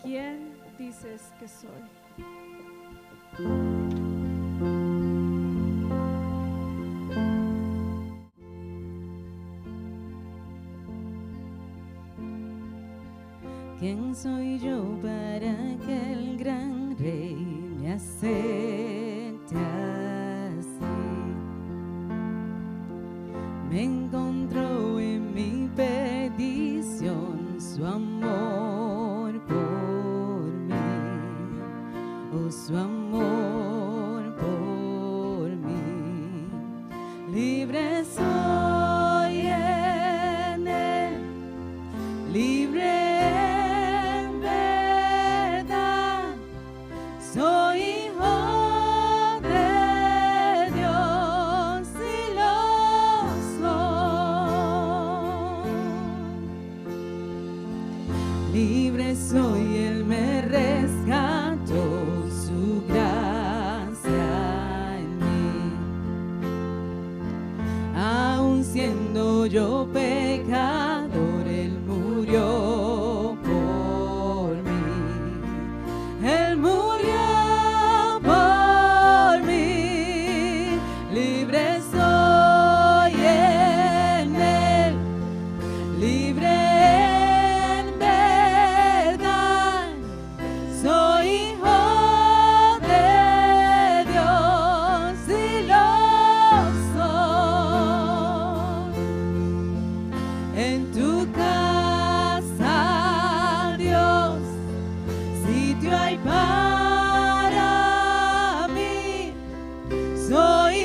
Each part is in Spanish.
¿quién dices que soy? ¿Quién soy yo para que el gran rey me acepte así? Me encontró en mi petición su amor por mí, oh, su amor por mí. Libre soy en él, libre. Soy hijo de Dios y lo soy. Libre soy, Él me rescató, su gracia en mí. Aun siendo yo pecador, Él murió por mí. Él murió. Libre soy en él, libre en verdad. Soy hijo de Dios y lo soy. En tu casa, Dios, sitio hay para mí. Soy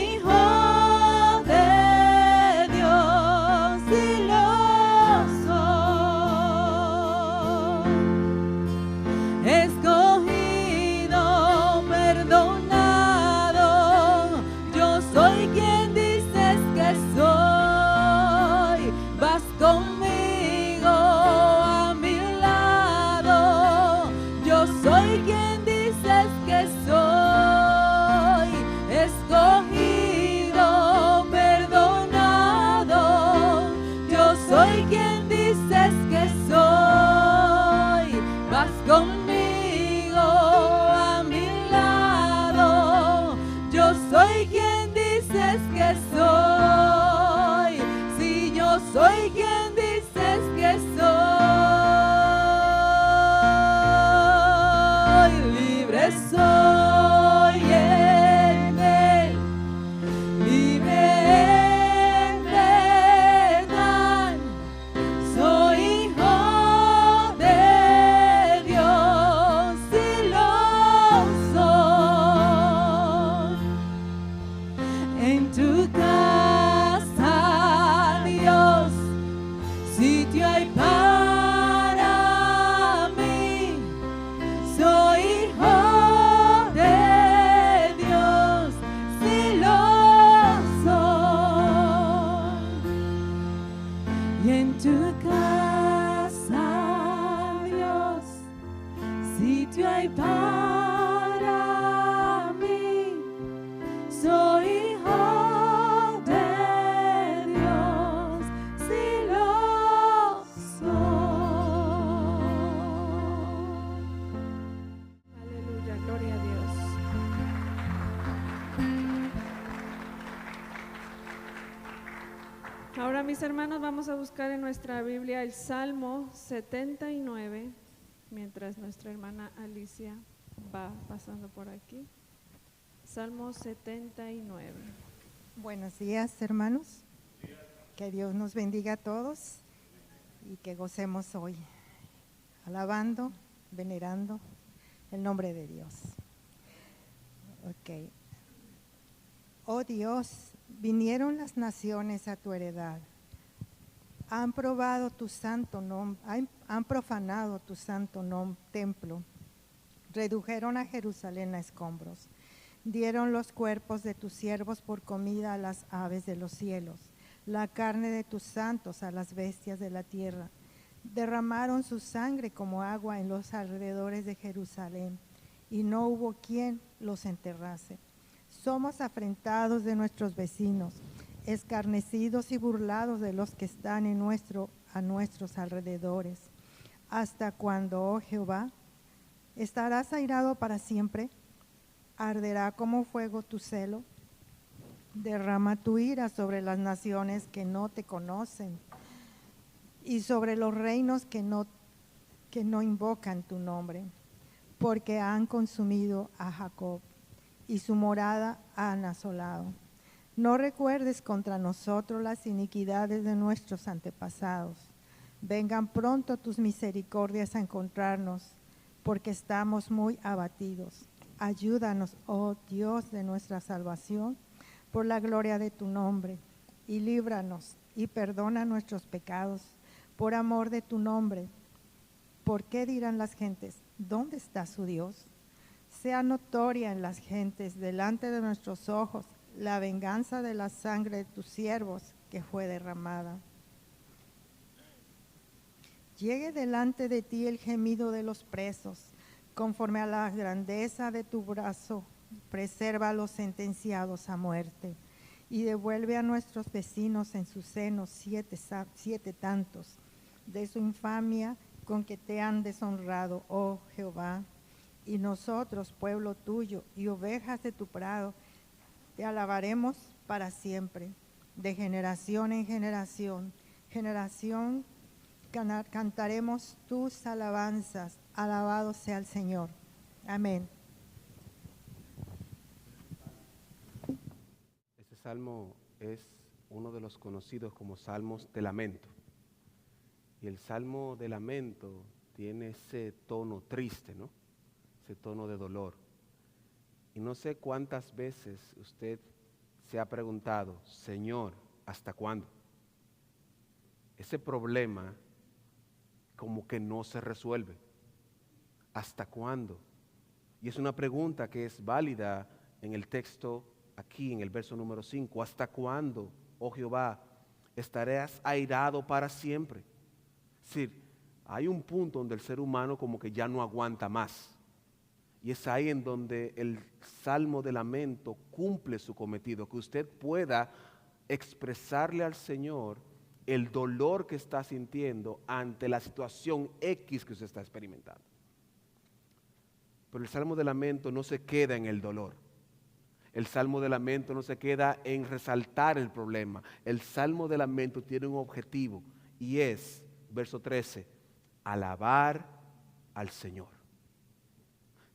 conmigo a mi lado, yo soy quien dices que soy. Si yo soy quien dices que soy, libre soy en él, libre en verdad. Soy hijo de Dios y lo soy. En tu casa, Dios, sitio hay para mí. Soy hijo de Dios y lo soy. Y en tu casa, Dios, sitio hay para mí. Soy hijo de Dios, sí lo soy. Aleluya, gloria a Dios. Ahora, mis hermanos, vamos a buscar en nuestra Biblia el Salmo 79, mientras nuestra hermana Alicia va pasando por aquí. Salmo 79. Buenos días, hermanos. Que Dios nos bendiga a todos y que gocemos hoy, alabando, venerando el nombre de Dios. Ok. Oh Dios, vinieron las naciones a tu heredad. Han probado tu santo nombre, han profanado tu santo templo. Redujeron a Jerusalén a escombros. Dieron los cuerpos de tus siervos por comida a las aves de los cielos, la carne de tus santos a las bestias de la tierra. Derramaron su sangre como agua en los alrededores de Jerusalén, y no hubo quien los enterrase. Somos afrentados de nuestros vecinos, escarnecidos y burlados de los que están a nuestros alrededores. ¿Hasta cuándo, oh Jehová, ¿Estarás airado para siempre? ¿Arderá como fuego tu celo? Derrama tu ira sobre las naciones que no te conocen y sobre los reinos que no invocan tu nombre, porque han consumido a Jacob y su morada han asolado. No recuerdes contra nosotros las iniquidades de nuestros antepasados. Vengan pronto tus misericordias a encontrarnos, porque estamos muy abatidos. Ayúdanos, oh Dios de nuestra salvación, por la gloria de tu nombre, y líbranos y perdona nuestros pecados, por amor de tu nombre. ¿Por qué dirán las gentes, dónde está su Dios? Sea notoria en las gentes, delante de nuestros ojos, la venganza de la sangre de tus siervos que fue derramada. Llegue delante de ti el gemido de los presos, conforme a la grandeza de tu brazo, preserva a los sentenciados a muerte, y devuelve a nuestros vecinos en sus senos siete tantos de su infamia con que te han deshonrado, oh Jehová. Y nosotros, pueblo tuyo y ovejas de tu prado, te alabaremos para siempre, de generación en generación. Cantaremos tus alabanzas. Alabado sea el Señor. Amén. Este salmo es uno de los conocidos como salmos de lamento. Y el salmo de lamento tiene ese tono triste, ¿no? Ese tono de dolor. Y no sé cuántas veces usted se ha preguntado, Señor, ¿hasta cuándo? Ese problema como que no se resuelve. ¿Hasta cuándo? Y es una pregunta que es válida en el texto aquí, en el verso número 5. ¿Hasta cuándo, oh Jehová, estarás airado para siempre? Es decir, hay un punto donde el ser humano como que ya no aguanta más. Y es ahí en donde el salmo de lamento cumple su cometido, que usted pueda expresarle al Señor el dolor que está sintiendo ante la situación X que usted está experimentando. Pero el salmo de lamento no se queda en el dolor. El salmo de lamento no se queda en resaltar el problema. El salmo de lamento tiene un objetivo y es, verso 13, alabar al Señor.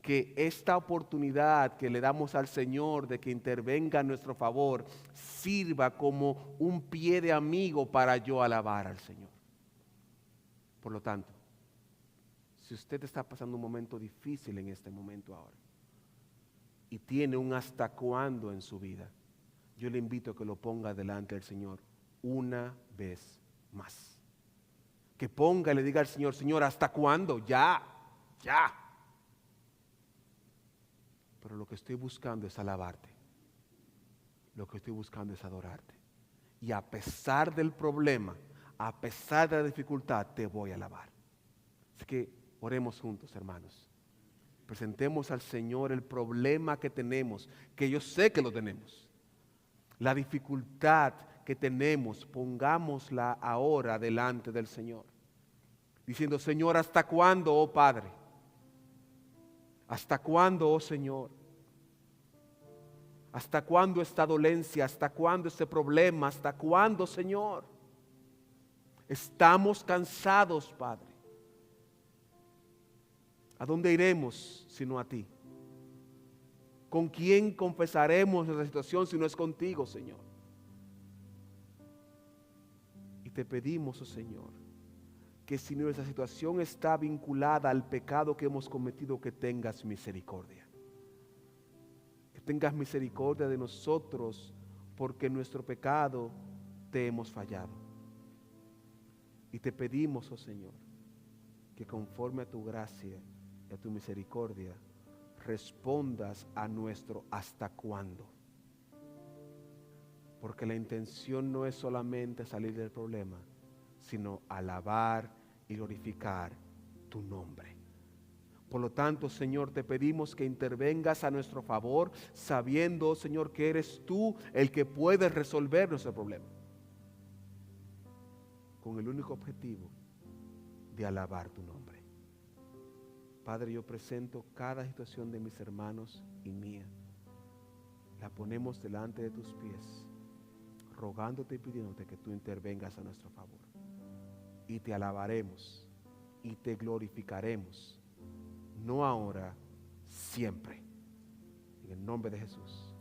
Que esta oportunidad que le damos al Señor de que intervenga a nuestro favor sirva como un pie de amigo para yo alabar al Señor. Por lo tanto, si usted está pasando un momento difícil en este momento ahora y tiene un hasta cuándo en su vida, yo le invito a que lo ponga delante del Señor una vez más. Que ponga y le diga al Señor, Señor, ¿hasta cuándo? Ya. Pero lo que estoy buscando es alabarte. Lo que estoy buscando es adorarte. Y a pesar del problema, a pesar de la dificultad, te voy a alabar. Así que oremos juntos, hermanos. Presentemos al Señor el problema que tenemos, que yo sé que lo tenemos. La dificultad que tenemos, pongámosla ahora delante del Señor. Diciendo, Señor, ¿hasta cuándo, oh Padre? ¿Hasta cuándo, oh Señor? ¿Hasta cuándo esta dolencia? ¿Hasta cuándo este problema? ¿Hasta cuándo, Señor? Estamos cansados, Padre. ¿A dónde iremos sino a ti? ¿Con quién confesaremos nuestra situación si no es contigo, Señor? Y te pedimos, oh Señor, que si nuestra situación está vinculada al pecado que hemos cometido, que tengas misericordia. Que tengas misericordia de nosotros, porque en nuestro pecado te hemos fallado. Y te pedimos, oh Señor, que conforme a tu gracia y a tu misericordia, respondas a nuestro hasta cuándo. Porque la intención no es solamente salir del problema, sino alabar y glorificar tu nombre. Por lo tanto, Señor, te pedimos que intervengas a nuestro favor, sabiendo, Señor, que eres tú el que puedes resolver nuestro problema, con el único objetivo de alabar tu nombre. Padre, yo presento cada situación de mis hermanos y mía. La ponemos delante de tus pies, rogándote y pidiéndote que tú intervengas a nuestro favor. Y te alabaremos y te glorificaremos, no ahora, siempre. En el nombre de Jesús.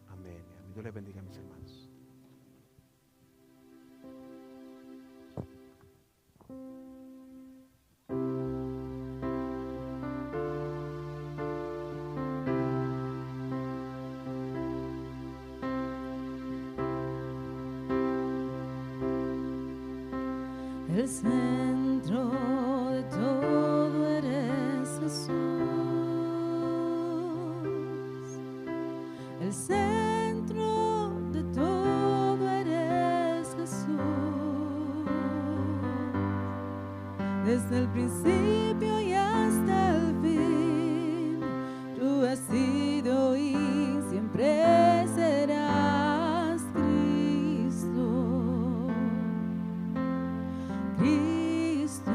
Amén. Dios les bendiga, mis hermanos. El centro de todo eres Jesús. El centro de todo eres Jesús. Desde el principio y hasta el fin, tú has sido y siempre serás Cristo. Cristo,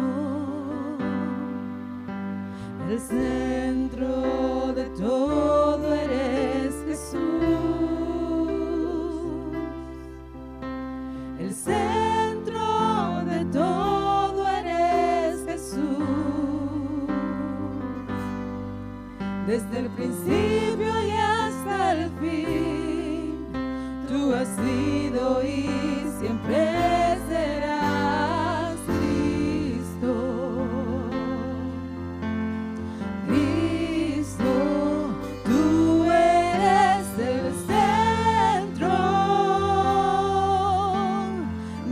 el centro de todo eres Jesús. El centro de todo eres Jesús. Desde el principio y hasta el fin, tú has sido y siempre serás Cristo. Cristo, tú eres el centro.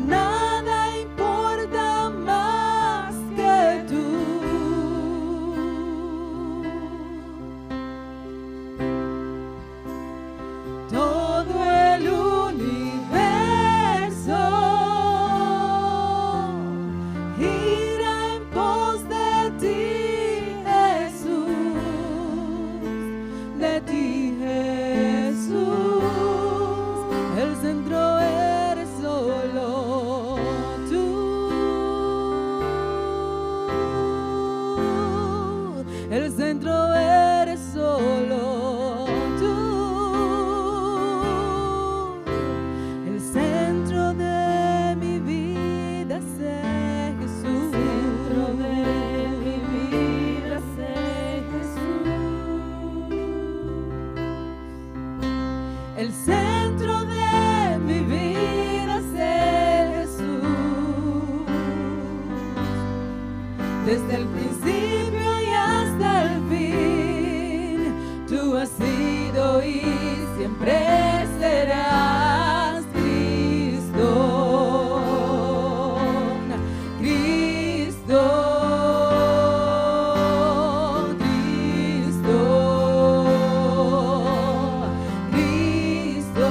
Nada importa más que tú. Todo el universo gira en pos de ti, Jesús, de ti, Jesús. El centro eres solo tú. El centro eres solo tú. El centro de mi vida es Jesús. El centro de mi vida es Jesús. El centro de mi vida es Jesús. Desde el principio y hasta el fin, tú has sido y siempre serás Cristo. Cristo, Cristo, Cristo,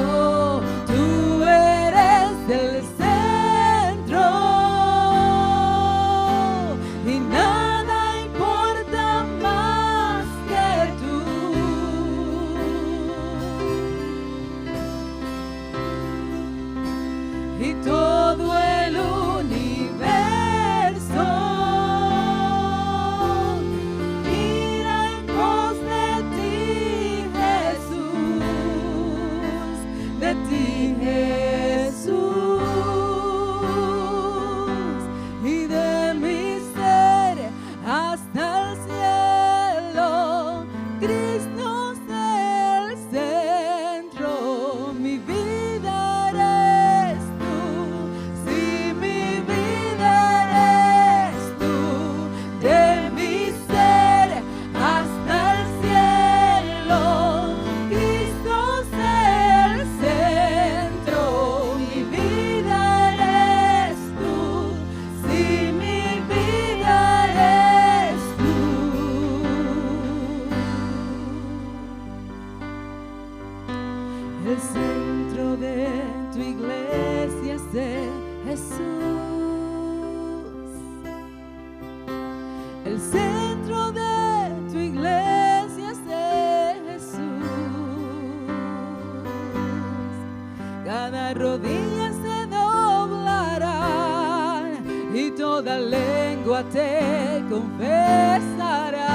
tú eres el centro y nada importa más que tú. Y todo el universo gira en pos de ti, Jesús, de ti, Jesús, y de mi ser hasta el cielo. Cristo es el centro, mi vida eres tú. Si mi vida eres tú, de mi ser hasta el cielo. Cristo es el centro, mi vida eres tú. Si mi vida eres tú. El centro de tu iglesia es Jesús. El centro de tu iglesia es Jesús. Cada rodilla se doblará y toda lengua te confesará.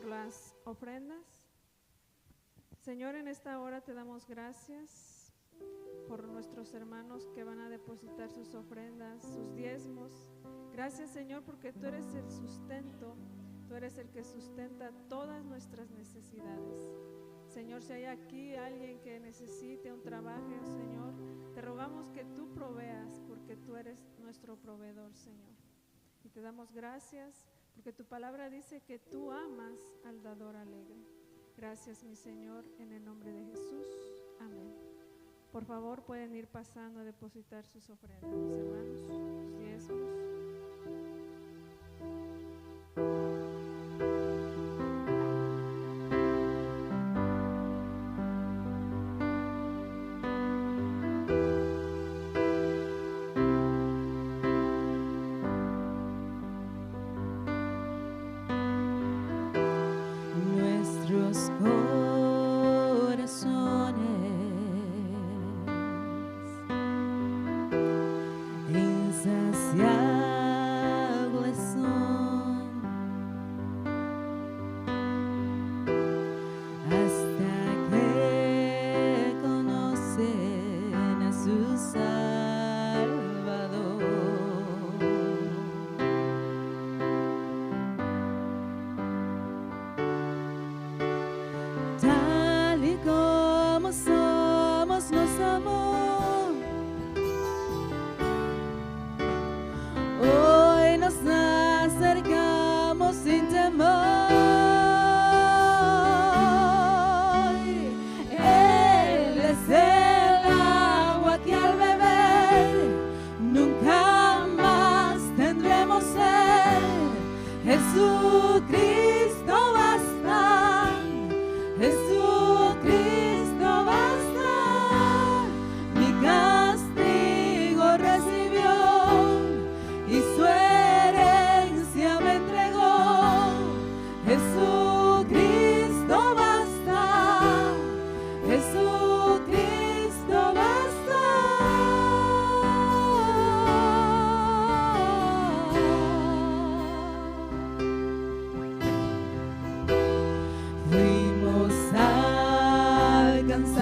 las ofrendas. Señor, en esta hora te damos gracias por nuestros hermanos que van a depositar sus ofrendas, sus diezmos. Gracias, Señor, porque tú eres el sustento, tú eres el que sustenta todas nuestras necesidades. Señor, si hay aquí alguien que necesite un trabajo, Señor, te rogamos que tú proveas, porque tú eres nuestro proveedor, Señor. Y te damos gracias, porque tu palabra dice que tú amas al dador alegre. Gracias, mi Señor, en el nombre de Jesús. Amén. Por favor, pueden ir pasando a depositar sus ofrendas, mis hermanos, sus diezmos. Nuestros corazones insaciables son hasta que conocen a su Salvador. Tal y como somos, nos amó. Hoy nos acercamos sin temor. Él es el agua que al beber nunca más tendremos sed. Jesucristo basta. Jesucristo basta, mi castigo recibió y su herencia me entregó. Jesucristo basta, Jesucristo basta. Fuimos alcanzados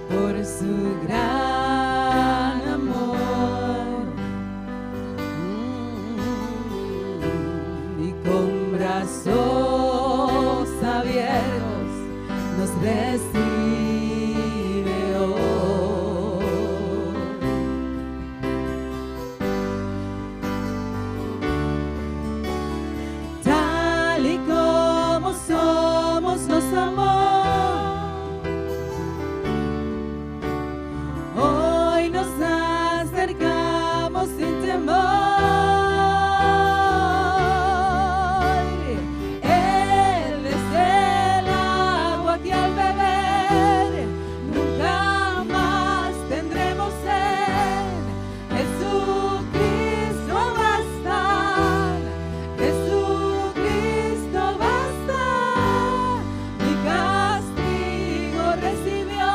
por su gran amor y con brazos abiertos nos recibe hoy. Tal y como somos, nos amó. Hoy nos acercamos sin temor. Él es el agua que al beber nunca más tendremos sed. Jesucristo basta, Jesucristo basta, mi castigo recibió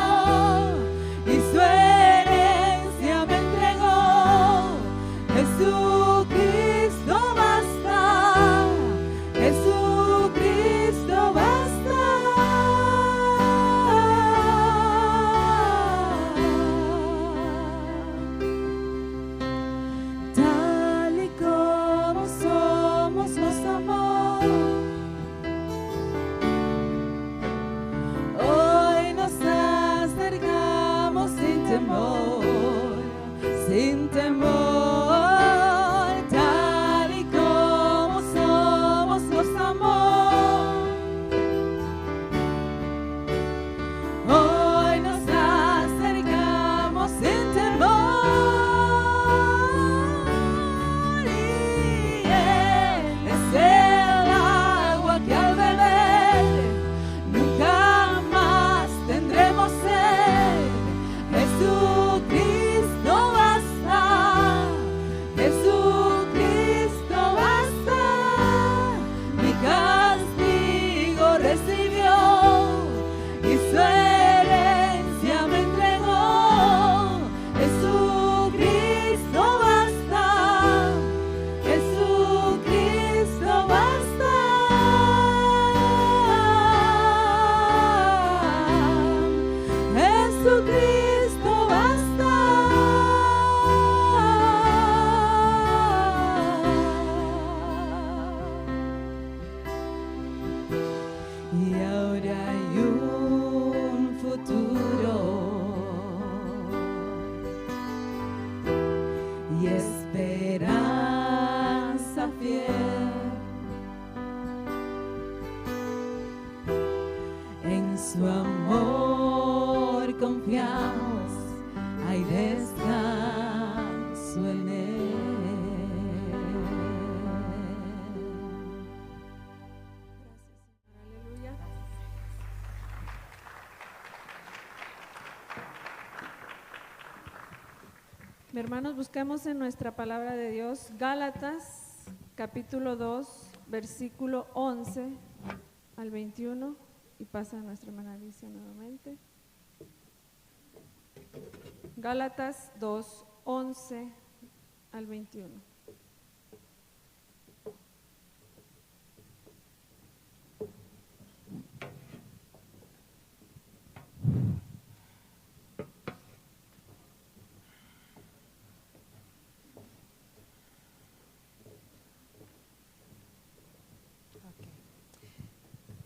y su herencia me entregó. Jesucristo basta, Jesucristo basta. Tal y como somos, nos amó. Hoy nos acercamos sin temor, sin temor. Tal y como somos, nos amó. Hoy nos acercamos sin temor. Y Él es el agua que al beber nunca más tendremos sed. Jesucristo basta, y esperanza fiel. En su amor confiamos, hay descanso en él. Aleluya. Hermanos, busquemos en nuestra palabra de Dios, Gálatas, capítulo 2, versículo 11 al 21, y pasa a nuestra hermana Alicia nuevamente. Gálatas 2, 11 al 21.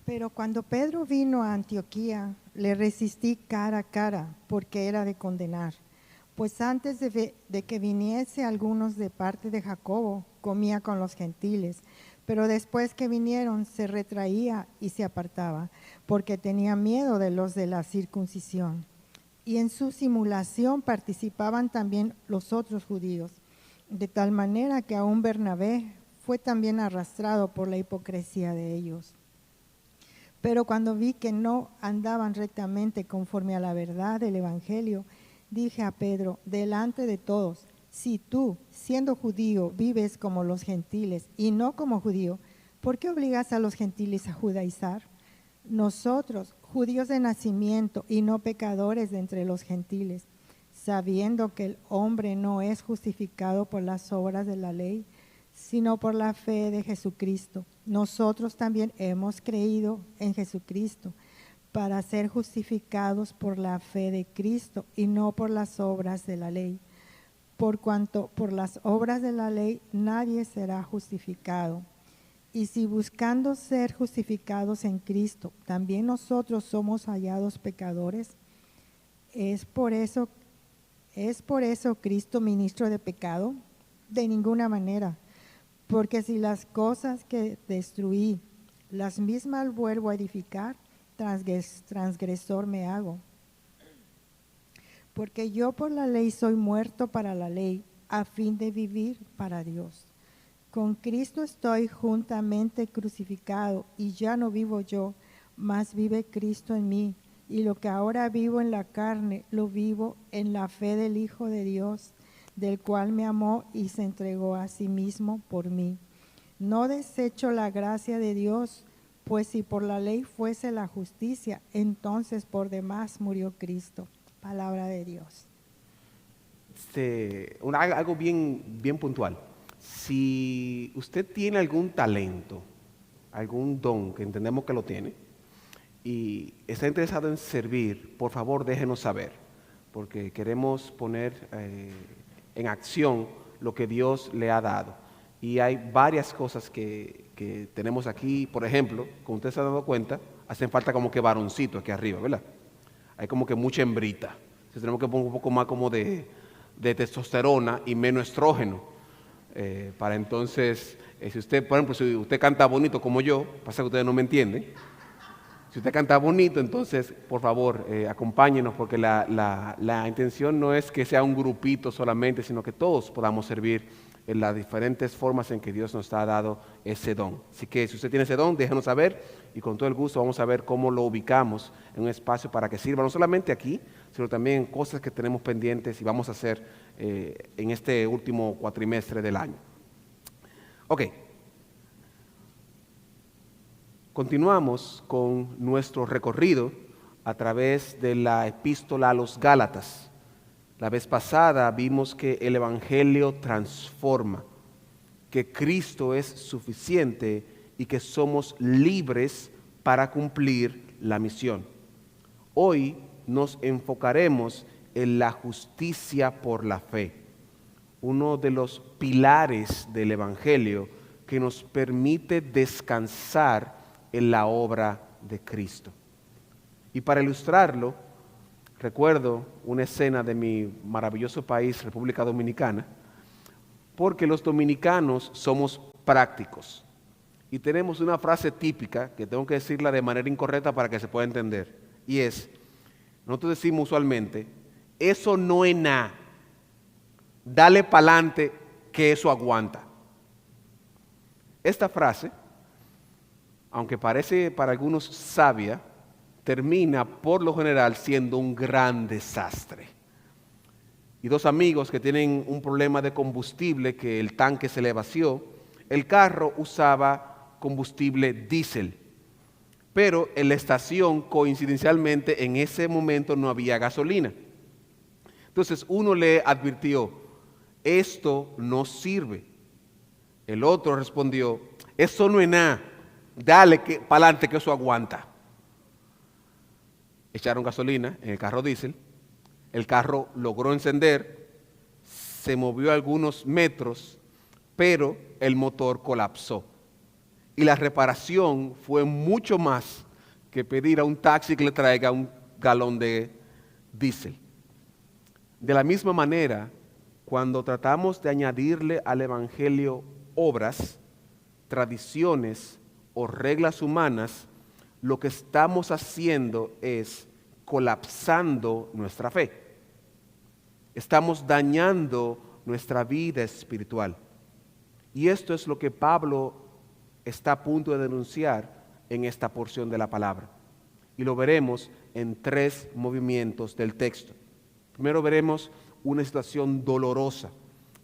Pero cuando Pedro vino a Antioquía, le resistí cara a cara, porque era de condenar. Pues antes de que viniese algunos de parte de Jacobo, comía con los gentiles. Pero después que vinieron, se retraía y se apartaba, porque tenía miedo de los de la circuncisión. Y en su simulación participaban también los otros judíos, de tal manera que aún Bernabé fue también arrastrado por la hipocresía de ellos. Pero cuando vi que no andaban rectamente conforme a la verdad del Evangelio, dije a Pedro, delante de todos, si tú, siendo judío, vives como los gentiles y no como judío, ¿por qué obligas a los gentiles a judaizar? Nosotros, judíos de nacimiento y no pecadores de entre los gentiles, sabiendo que el hombre no es justificado por las obras de la ley, sino por la fe de Jesucristo. Nosotros también hemos creído en Jesucristo para ser justificados por la fe de Cristo y no por las obras de la ley. Por cuanto por las obras de la ley nadie será justificado. Y si buscando ser justificados en Cristo, también nosotros somos hallados pecadores, ¿es por eso Cristo ministro de pecado? De ninguna manera. Porque si las cosas que destruí, las mismas vuelvo a edificar, transgresor me hago. Porque yo por la ley soy muerto para la ley, a fin de vivir para Dios. Con Cristo estoy juntamente crucificado, y ya no vivo yo, mas vive Cristo en mí. Y lo que ahora vivo en la carne, lo vivo en la fe del Hijo de Dios, del cual me amó y se entregó a sí mismo por mí. No desecho la gracia de Dios, pues si por la ley fuese la justicia, entonces por demás murió Cristo. Palabra de Dios. Algo bien puntual. Si usted tiene algún talento, algún don, que entendemos que lo tiene, y está interesado en servir, por favor déjenos saber, porque queremos poner en acción lo que Dios le ha dado. Y hay varias cosas que tenemos aquí. Por ejemplo, como usted se ha dado cuenta, hacen falta como que varoncito aquí arriba, ¿verdad? Hay como que mucha hembrita. Entonces tenemos que poner un poco más como de testosterona y menos estrógeno. Para entonces, si usted, por ejemplo, si usted canta bonito como yo, pasa que ustedes no me entienden. Si usted canta bonito, entonces, por favor, acompáñenos, porque la intención no es que sea un grupito solamente, sino que todos podamos servir en las diferentes formas en que Dios nos ha dado ese don. Así que si usted tiene ese don, déjenos saber, y con todo el gusto vamos a ver cómo lo ubicamos en un espacio para que sirva no solamente aquí, sino también en cosas que tenemos pendientes y vamos a hacer en este último cuatrimestre del año. Ok. Continuamos con nuestro recorrido a través de la epístola a los Gálatas. La vez pasada vimos que el Evangelio transforma, que Cristo es suficiente y que somos libres para cumplir la misión. Hoy nos enfocaremos en la justicia por la fe, uno de los pilares del Evangelio que nos permite descansar en la obra de Cristo. Y para ilustrarlo, recuerdo una escena de mi maravilloso país, República Dominicana, porque los dominicanos somos prácticos. Y tenemos una frase típica, que tengo que decirla de manera incorrecta para que se pueda entender. Y es, nosotros decimos usualmente, eso no es nada, dale pa'lante que eso aguanta. Esta frase, aunque parece para algunos sabia, termina por lo general siendo un gran desastre. Y dos amigos que tienen un problema de combustible, que el tanque se le vació, el carro usaba combustible diésel, pero en la estación coincidencialmente en ese momento no había gasolina. Entonces uno le advirtió, esto no sirve. El otro respondió, eso no es nada, dale para adelante que eso aguanta. Echaron gasolina en el carro diésel, el carro logró encender, se movió algunos metros, pero el motor colapsó. Y la reparación fue mucho más que pedir a un taxi que le traiga un galón de diésel. De la misma manera, cuando tratamos de añadirle al Evangelio obras, tradiciones o reglas humanas, lo que estamos haciendo es colapsando nuestra fe. Estamos dañando nuestra vida espiritual. Y esto es lo que Pablo está a punto de denunciar en esta porción de la palabra. Y lo veremos en 3 movimientos del texto. Primero veremos una situación dolorosa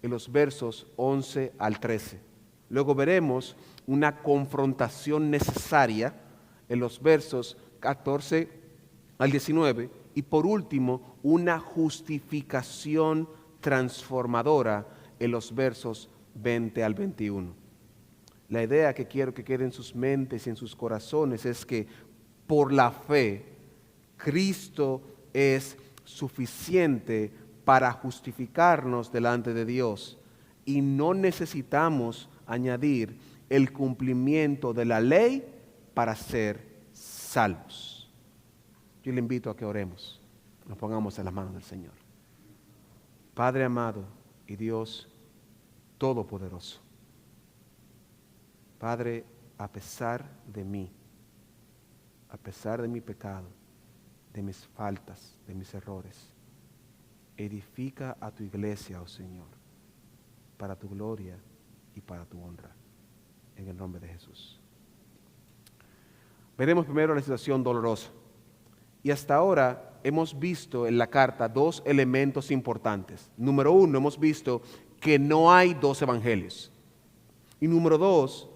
en los versos 11 al 13. Luego veremos una confrontación necesaria en los versos 14 al 19. Y por último, una justificación transformadora en los versos 20 al 21. La idea que quiero que quede en sus mentes y en sus corazones es que por la fe, Cristo es suficiente para justificarnos delante de Dios y no necesitamos añadir el cumplimiento de la ley para ser salvos. Yo le invito a que oremos, nos pongamos en las manos del Señor. Padre amado y Dios todopoderoso, Padre, a pesar de mí, a pesar de mi pecado, de mis faltas, de mis errores, edifica a tu iglesia, oh Señor, para tu gloria y para tu honra, en el nombre de Jesús. Veremos primero la situación dolorosa. Y hasta ahora hemos visto en la carta 2 elementos importantes. Número 1, hemos visto que no hay 2 evangelios. Y número 2,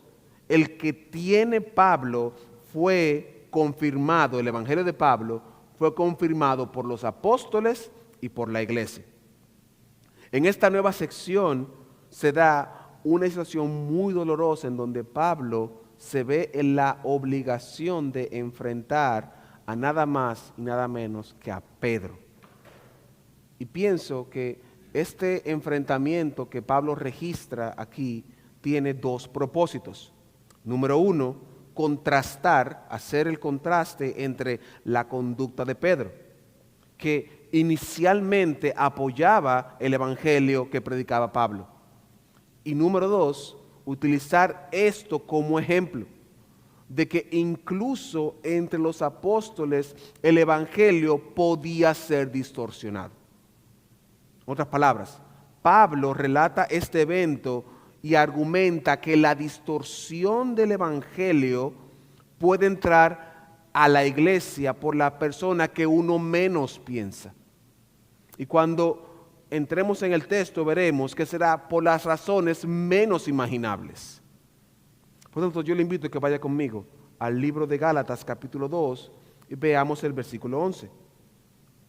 el que tiene Pablo fue confirmado, el evangelio de Pablo fue confirmado por los apóstoles y por la iglesia. En esta nueva sección se da una situación muy dolorosa en donde Pablo se ve en la obligación de enfrentar a nada más y nada menos que a Pedro. Y pienso que este enfrentamiento que Pablo registra aquí tiene 2 propósitos. Número 1, contrastar, hacer el contraste entre la conducta de Pedro, que inicialmente apoyaba el evangelio que predicaba Pablo. Y número 2, utilizar esto como ejemplo de que incluso entre los apóstoles el evangelio podía ser distorsionado. En otras palabras, Pablo relata este evento y argumenta que la distorsión del evangelio puede entrar a la iglesia por la persona que uno menos piensa. Y cuando entremos en el texto veremos que será por las razones menos imaginables. Por lo tanto, yo le invito a que vaya conmigo al libro de Gálatas capítulo 2 y veamos el versículo 11.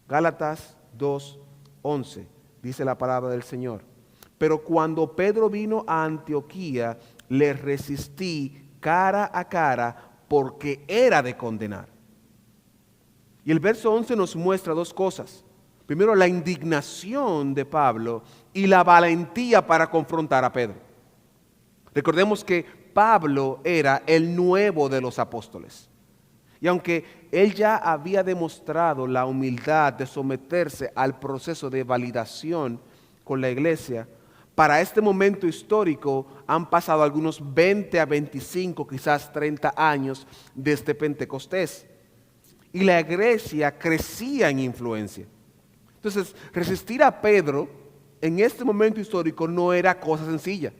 Gálatas 2:11 dice la palabra del Señor. Pero cuando Pedro vino a Antioquía, le resistí cara a cara porque era de condenar. Y el verso 11 nos muestra 2 cosas. Primero, la indignación de Pablo y la valentía para confrontar a Pedro. Recordemos que Pablo era el nuevo de los apóstoles. Y aunque él ya había demostrado la humildad de someterse al proceso de validación con la iglesia, para este momento histórico han pasado algunos 20 a 25, quizás 30 años desde Pentecostés. Y la iglesia crecía en influencia. Entonces, resistir a Pedro en este momento histórico no era cosa sencilla,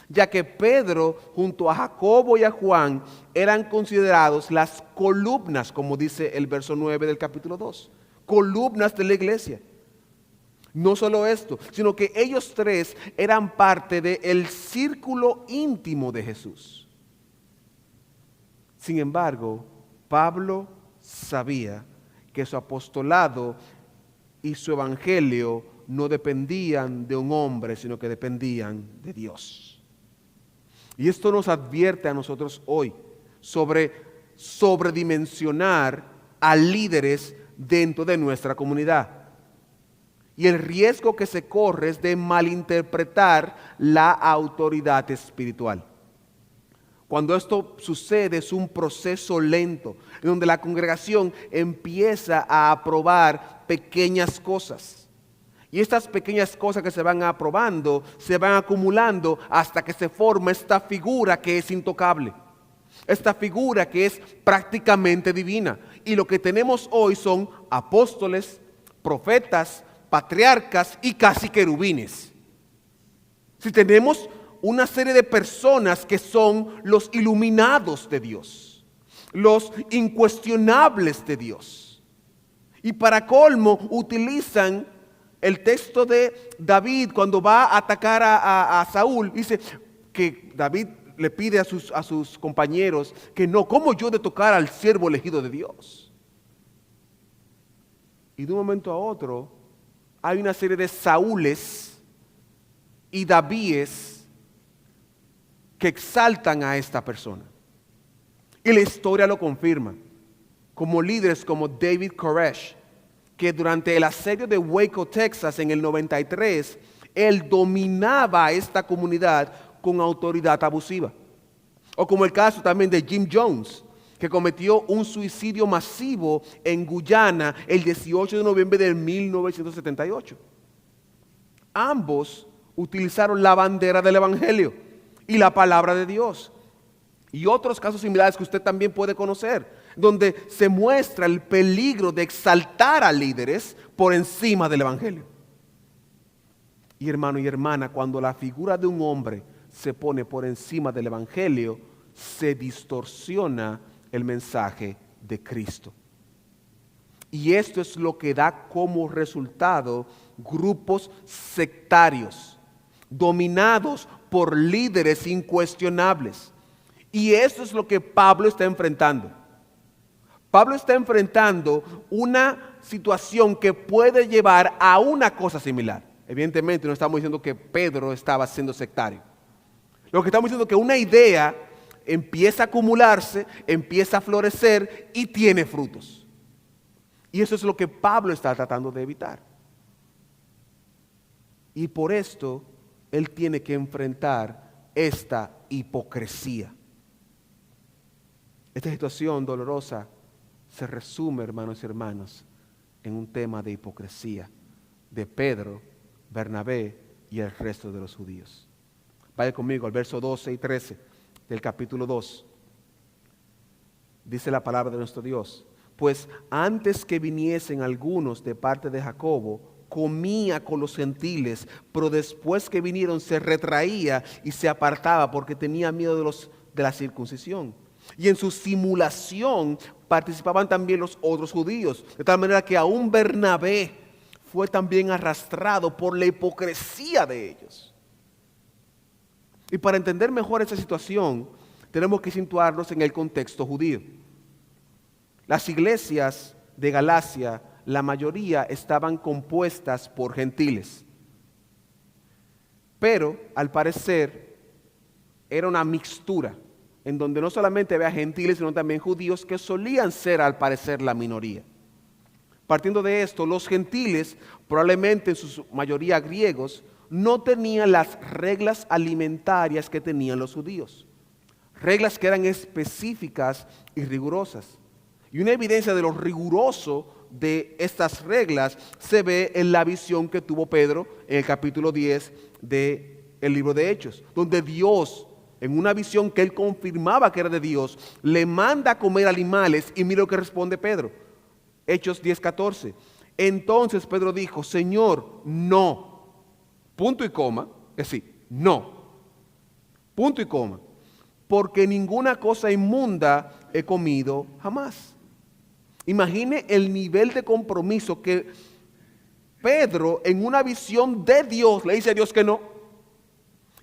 ya que Pedro junto a Jacobo y a Juan eran considerados las columnas, como dice el verso 9 del capítulo 2, columnas de la iglesia. No solo esto, sino que ellos tres eran parte del círculo íntimo de Jesús. Sin embargo, Pablo sabía que su apostolado y su evangelio no dependían de un hombre, sino que dependían de Dios. Y esto nos advierte a nosotros hoy sobre sobredimensionar a líderes dentro de nuestra comunidad. Y el riesgo que se corre es de malinterpretar la autoridad espiritual. Cuando esto sucede es un proceso lento, en donde la congregación empieza a aprobar pequeñas cosas. Y estas pequeñas cosas que se van aprobando, se van acumulando hasta que se forma esta figura que es intocable. Esta figura que es prácticamente divina. Y lo que tenemos hoy son apóstoles, profetas, patriarcas y casi querubines. Si tenemos una serie de personas que son los iluminados de Dios, los incuestionables de Dios. Y para colmo utilizan el texto de David cuando va a atacar a Saúl. Dice que David le pide a sus compañeros que no, ¿cómo yo de tocar al siervo elegido de Dios? Y de un momento a otro hay una serie de Saúles y Davíes que exaltan a esta persona. Y la historia lo confirma. Como líderes como David Koresh, que durante el asedio de Waco, Texas, en el 93, él dominaba a esta comunidad con autoridad abusiva. O como el caso también de Jim Jones, que cometió un suicidio masivo en Guyana el 18 de noviembre de 1978. Ambos utilizaron la bandera del Evangelio y la palabra de Dios. Y otros casos similares que usted también puede conocer, donde se muestra el peligro de exaltar a líderes por encima del Evangelio. Y hermano y hermana, cuando la figura de un hombre se pone por encima del Evangelio, se distorsiona el mensaje de Cristo. Y esto es lo que da como resultado grupos sectarios, dominados por líderes incuestionables. Y esto es lo que Pablo está enfrentando. Pablo está enfrentando una situación que puede llevar a una cosa similar. Evidentemente no estamos diciendo que Pedro estaba siendo sectario. Lo que estamos diciendo es que una idea empieza a acumularse, empieza a florecer y tiene frutos. Y eso es lo que Pablo está tratando de evitar. Y por esto él tiene que enfrentar esta hipocresía. Esta situación dolorosa se resume, hermanos y hermanas, en un tema de hipocresía de Pedro, Bernabé y el resto de los judíos. Vaya conmigo al verso 12 y 13 del capítulo 2. Dice la palabra de nuestro Dios: pues antes que viniesen algunos de parte de Jacobo, comía con los gentiles, pero después que vinieron se retraía y se apartaba porque tenía miedo de la circuncisión. Y en su simulación participaban también los otros judíos, de tal manera que aún Bernabé fue también arrastrado por la hipocresía de ellos. Y para entender mejor esa situación, tenemos que situarnos en el contexto judío. Las iglesias de Galacia, la mayoría estaban compuestas por gentiles. Pero, al parecer, era una mixtura, en donde no solamente había gentiles, sino también judíos que solían ser, al parecer, la minoría. Partiendo de esto, los gentiles, probablemente en su mayoría griegos, no tenían las reglas alimentarias que tenían los judíos. Reglas que eran específicas y rigurosas. Y una evidencia de lo riguroso de estas reglas se ve en la visión que tuvo Pedro en el capítulo 10 del el libro de Hechos, donde Dios, en una visión que él confirmaba que era de Dios, le manda a comer animales y mira lo que responde Pedro. Hechos 10:14. Entonces Pedro dijo, Señor, no. Punto y coma. Es decir, no. Punto y coma. Porque ninguna cosa inmunda he comido jamás. Imagine el nivel de compromiso que Pedro, en una visión de Dios, le dice a Dios que no.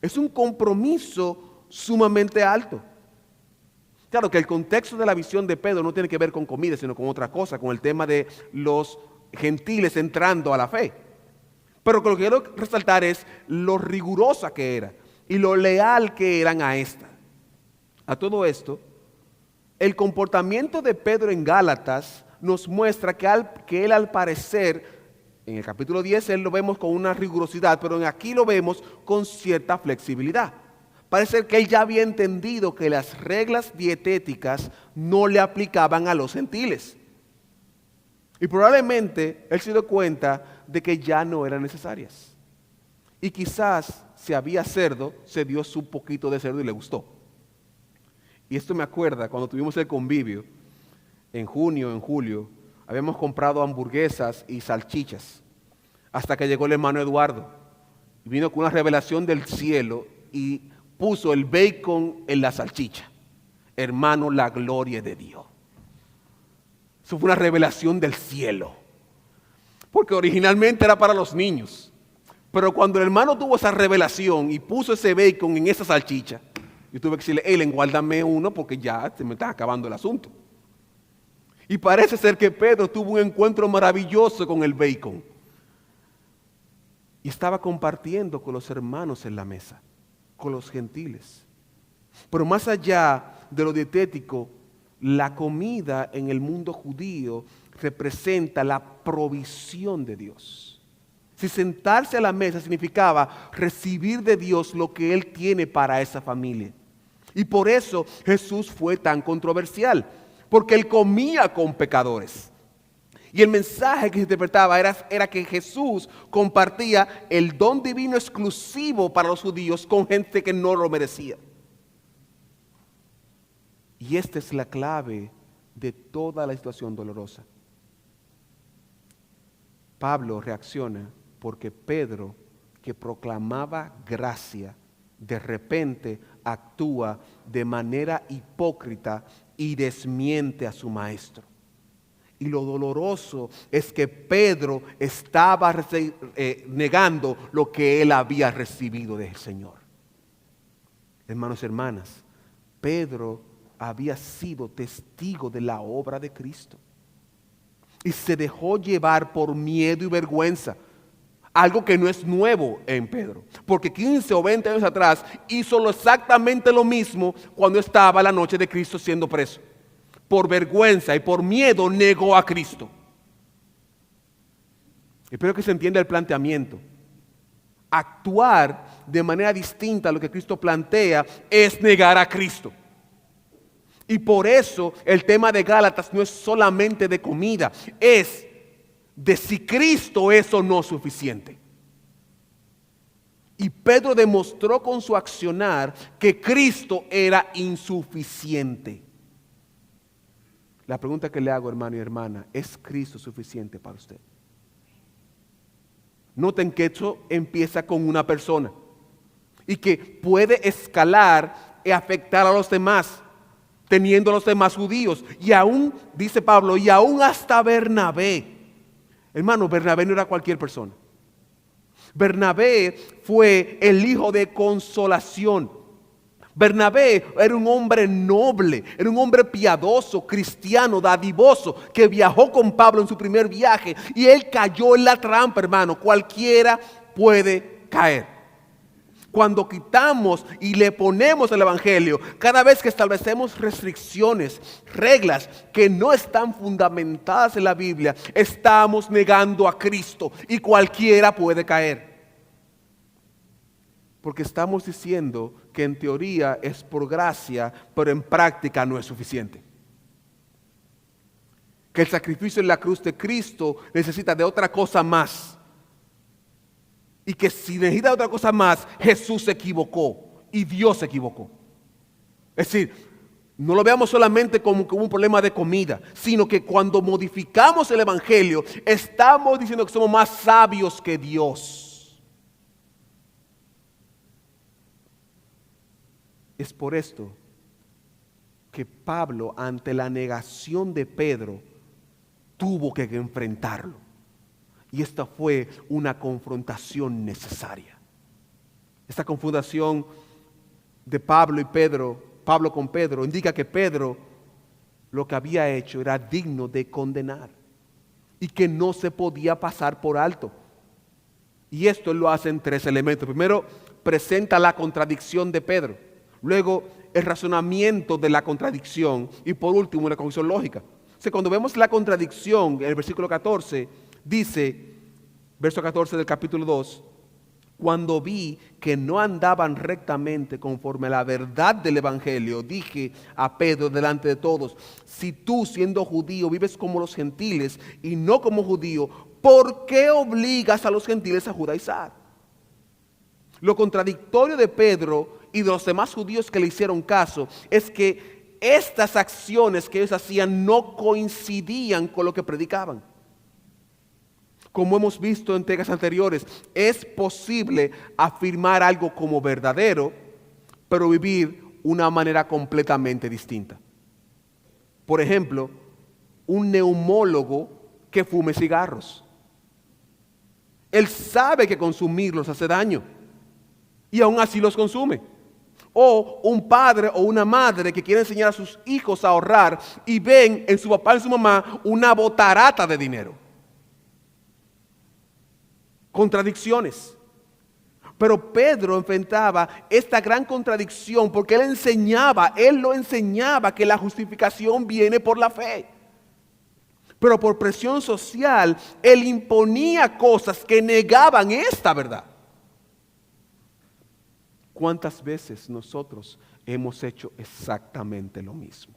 Es un compromiso sumamente alto. Claro que el contexto de la visión de Pedro no tiene que ver con comida, sino con otra cosa, con el tema de los gentiles entrando a la fe. Pero lo que quiero resaltar es lo rigurosa que era y lo leal que eran a esta. A todo esto, el comportamiento de Pedro en Gálatas nos muestra que él al parecer, en el capítulo 10 él lo vemos con una rigurosidad, pero aquí lo vemos con cierta flexibilidad. Parece que él ya había entendido que las reglas dietéticas no le aplicaban a los gentiles. Y probablemente él se dio cuenta de que ya no eran necesarias. Y quizás si había cerdo, se dio su poquito de cerdo y le gustó. Y esto me acuerda cuando tuvimos el convivio, en junio, en julio, habíamos comprado hamburguesas y salchichas, hasta que llegó el hermano Eduardo. Y vino con una revelación del cielo y puso el bacon en la salchicha. Hermano, la gloria de Dios. Eso fue una revelación del cielo. Porque originalmente era para los niños. Pero cuando el hermano tuvo esa revelación y puso ese bacon en esa salchicha, yo tuve que decirle, Ellen, guárdame uno porque ya se me está acabando el asunto. Y parece ser que Pedro tuvo un encuentro maravilloso con el bacon. Y estaba compartiendo con los hermanos en la mesa, con los gentiles. Pero más allá de lo dietético, la comida en el mundo judío representa la provisión de Dios. Si sentarse a la mesa significaba recibir de Dios lo que Él tiene para esa familia. Y por eso Jesús fue tan controversial, porque Él comía con pecadores. Y el mensaje que se interpretaba era que Jesús compartía el don divino exclusivo para los judíos con gente que no lo merecía. Y esta es la clave de toda la situación dolorosa. Pablo reacciona porque Pedro, que proclamaba gracia, de repente actúa de manera hipócrita y desmiente a su maestro. Y lo doloroso es que Pedro estaba negando lo que él había recibido del Señor. Hermanos y hermanas, Pedro había sido testigo de la obra de Cristo. Y se dejó llevar por miedo y vergüenza. Algo que no es nuevo en Pedro. Porque 15 o 20 años atrás hizo exactamente lo mismo cuando estaba la noche de Cristo siendo preso. Por vergüenza y por miedo negó a Cristo. Espero que se entienda el planteamiento. Actuar de manera distinta a lo que Cristo plantea es negar a Cristo. Y por eso el tema de Gálatas no es solamente de comida, es de si Cristo es o no suficiente. Y Pedro demostró con su accionar que Cristo era insuficiente. La pregunta que le hago, hermano y hermana, ¿es Cristo suficiente para usted? Noten que esto empieza con una persona y que puede escalar y afectar a los demás, teniendo a los demás judíos. Y aún, dice Pablo, y aún hasta Bernabé. Hermano, Bernabé no era cualquier persona. Bernabé fue el hijo de consolación. Bernabé era un hombre noble, era un hombre piadoso, cristiano, dadivoso, que viajó con Pablo en su primer viaje y él cayó en la trampa, hermano. Cualquiera puede caer. Cuando quitamos y le ponemos el evangelio, cada vez que establecemos restricciones, reglas que no están fundamentadas en la Biblia, estamos negando a Cristo y cualquiera puede caer. Porque estamos diciendo que en teoría es por gracia, pero en práctica no es suficiente. Que el sacrificio en la cruz de Cristo necesita de otra cosa más. Y que si necesita otra cosa más, Jesús se equivocó y Dios se equivocó. Es decir, no lo veamos solamente como un problema de comida, sino que cuando modificamos el evangelio, estamos diciendo que somos más sabios que Dios. Es por esto que Pablo, ante la negación de Pedro, tuvo que enfrentarlo. Y esta fue una confrontación necesaria. Esta confrontación de Pablo con Pedro, indica que Pedro lo que había hecho era digno de condenar y que no se podía pasar por alto. Y esto él lo hace en 3 elementos. Primero, presenta la contradicción de Pedro. Luego, el razonamiento de la contradicción. Y por último, la conclusión lógica. O sea, cuando vemos la contradicción, en el versículo 14, dice, verso 14 del capítulo 2, cuando vi que no andaban rectamente conforme a la verdad del evangelio, dije a Pedro delante de todos, si tú siendo judío vives como los gentiles y no como judío, ¿por qué obligas a los gentiles a judaizar? Lo contradictorio de Pedro y de los demás judíos que le hicieron caso es que estas acciones que ellos hacían no coincidían con lo que predicaban. Como hemos visto en entregas anteriores, es posible afirmar algo como verdadero, pero vivir una manera completamente distinta. Por ejemplo, un neumólogo que fume cigarros. Él sabe que consumirlos hace daño y aún así los consume. O un padre o una madre que quiere enseñar a sus hijos a ahorrar y ven en su papá y en su mamá una botarata de dinero. Contradicciones. Pero Pedro enfrentaba esta gran contradicción porque él lo enseñaba que la justificación viene por la fe. Pero por presión social, él imponía cosas que negaban esta verdad. ¿Cuántas veces nosotros hemos hecho exactamente lo mismo?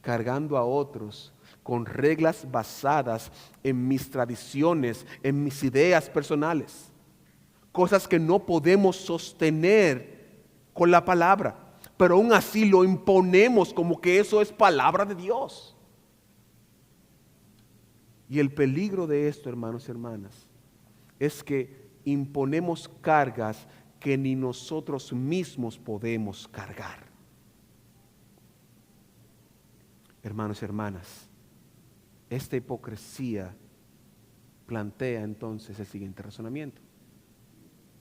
Cargando a otros con reglas basadas en mis tradiciones, en mis ideas personales. Cosas que no podemos sostener con la palabra, pero aún así lo imponemos como que eso es palabra de Dios. Y el peligro de esto, hermanos y hermanas, es que imponemos cargas que ni nosotros mismos podemos cargar. Hermanos y hermanas, esta hipocresía plantea entonces el siguiente razonamiento.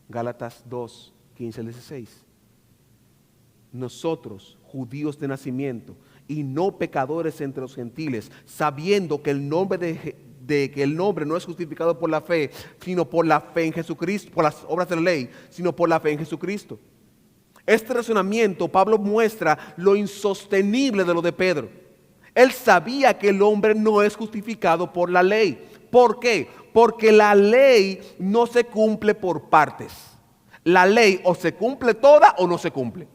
Gálatas 2, 15 al 16. Nosotros, judíos de nacimiento y no pecadores entre los gentiles, sabiendo que el nombre no es justificado por la fe, sino por la fe en Jesucristo, por las obras de la ley, sino por la fe en Jesucristo. Este razonamiento, Pablo muestra lo insostenible de lo de Pedro. Él sabía que el hombre no es justificado por la ley. ¿Por qué? Porque la ley no se cumple por partes. La ley o se cumple toda o no se cumple.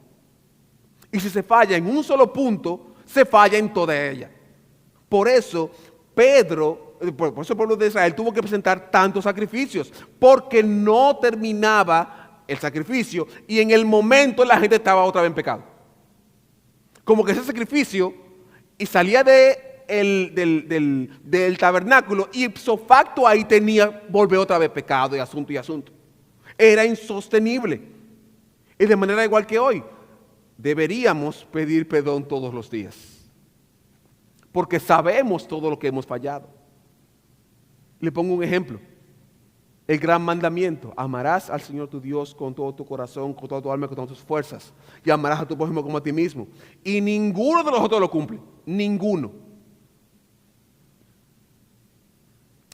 Y si se falla en un solo punto, se falla en toda ella. Por eso el pueblo de Israel tuvo que presentar tantos sacrificios, porque no terminaba el sacrificio y en el momento la gente estaba otra vez en pecado. Como que ese sacrificio y salía del tabernáculo y ipso facto ahí volver otra vez pecado y asunto. Era insostenible. Y de manera igual que hoy, deberíamos pedir perdón todos los días, porque sabemos todo lo que hemos fallado. Le pongo un ejemplo. El gran mandamiento: amarás al Señor tu Dios con todo tu corazón, con toda tu alma, con todas tus fuerzas, y amarás a tu prójimo como a ti mismo. Y ninguno de los otros lo cumple. Ninguno.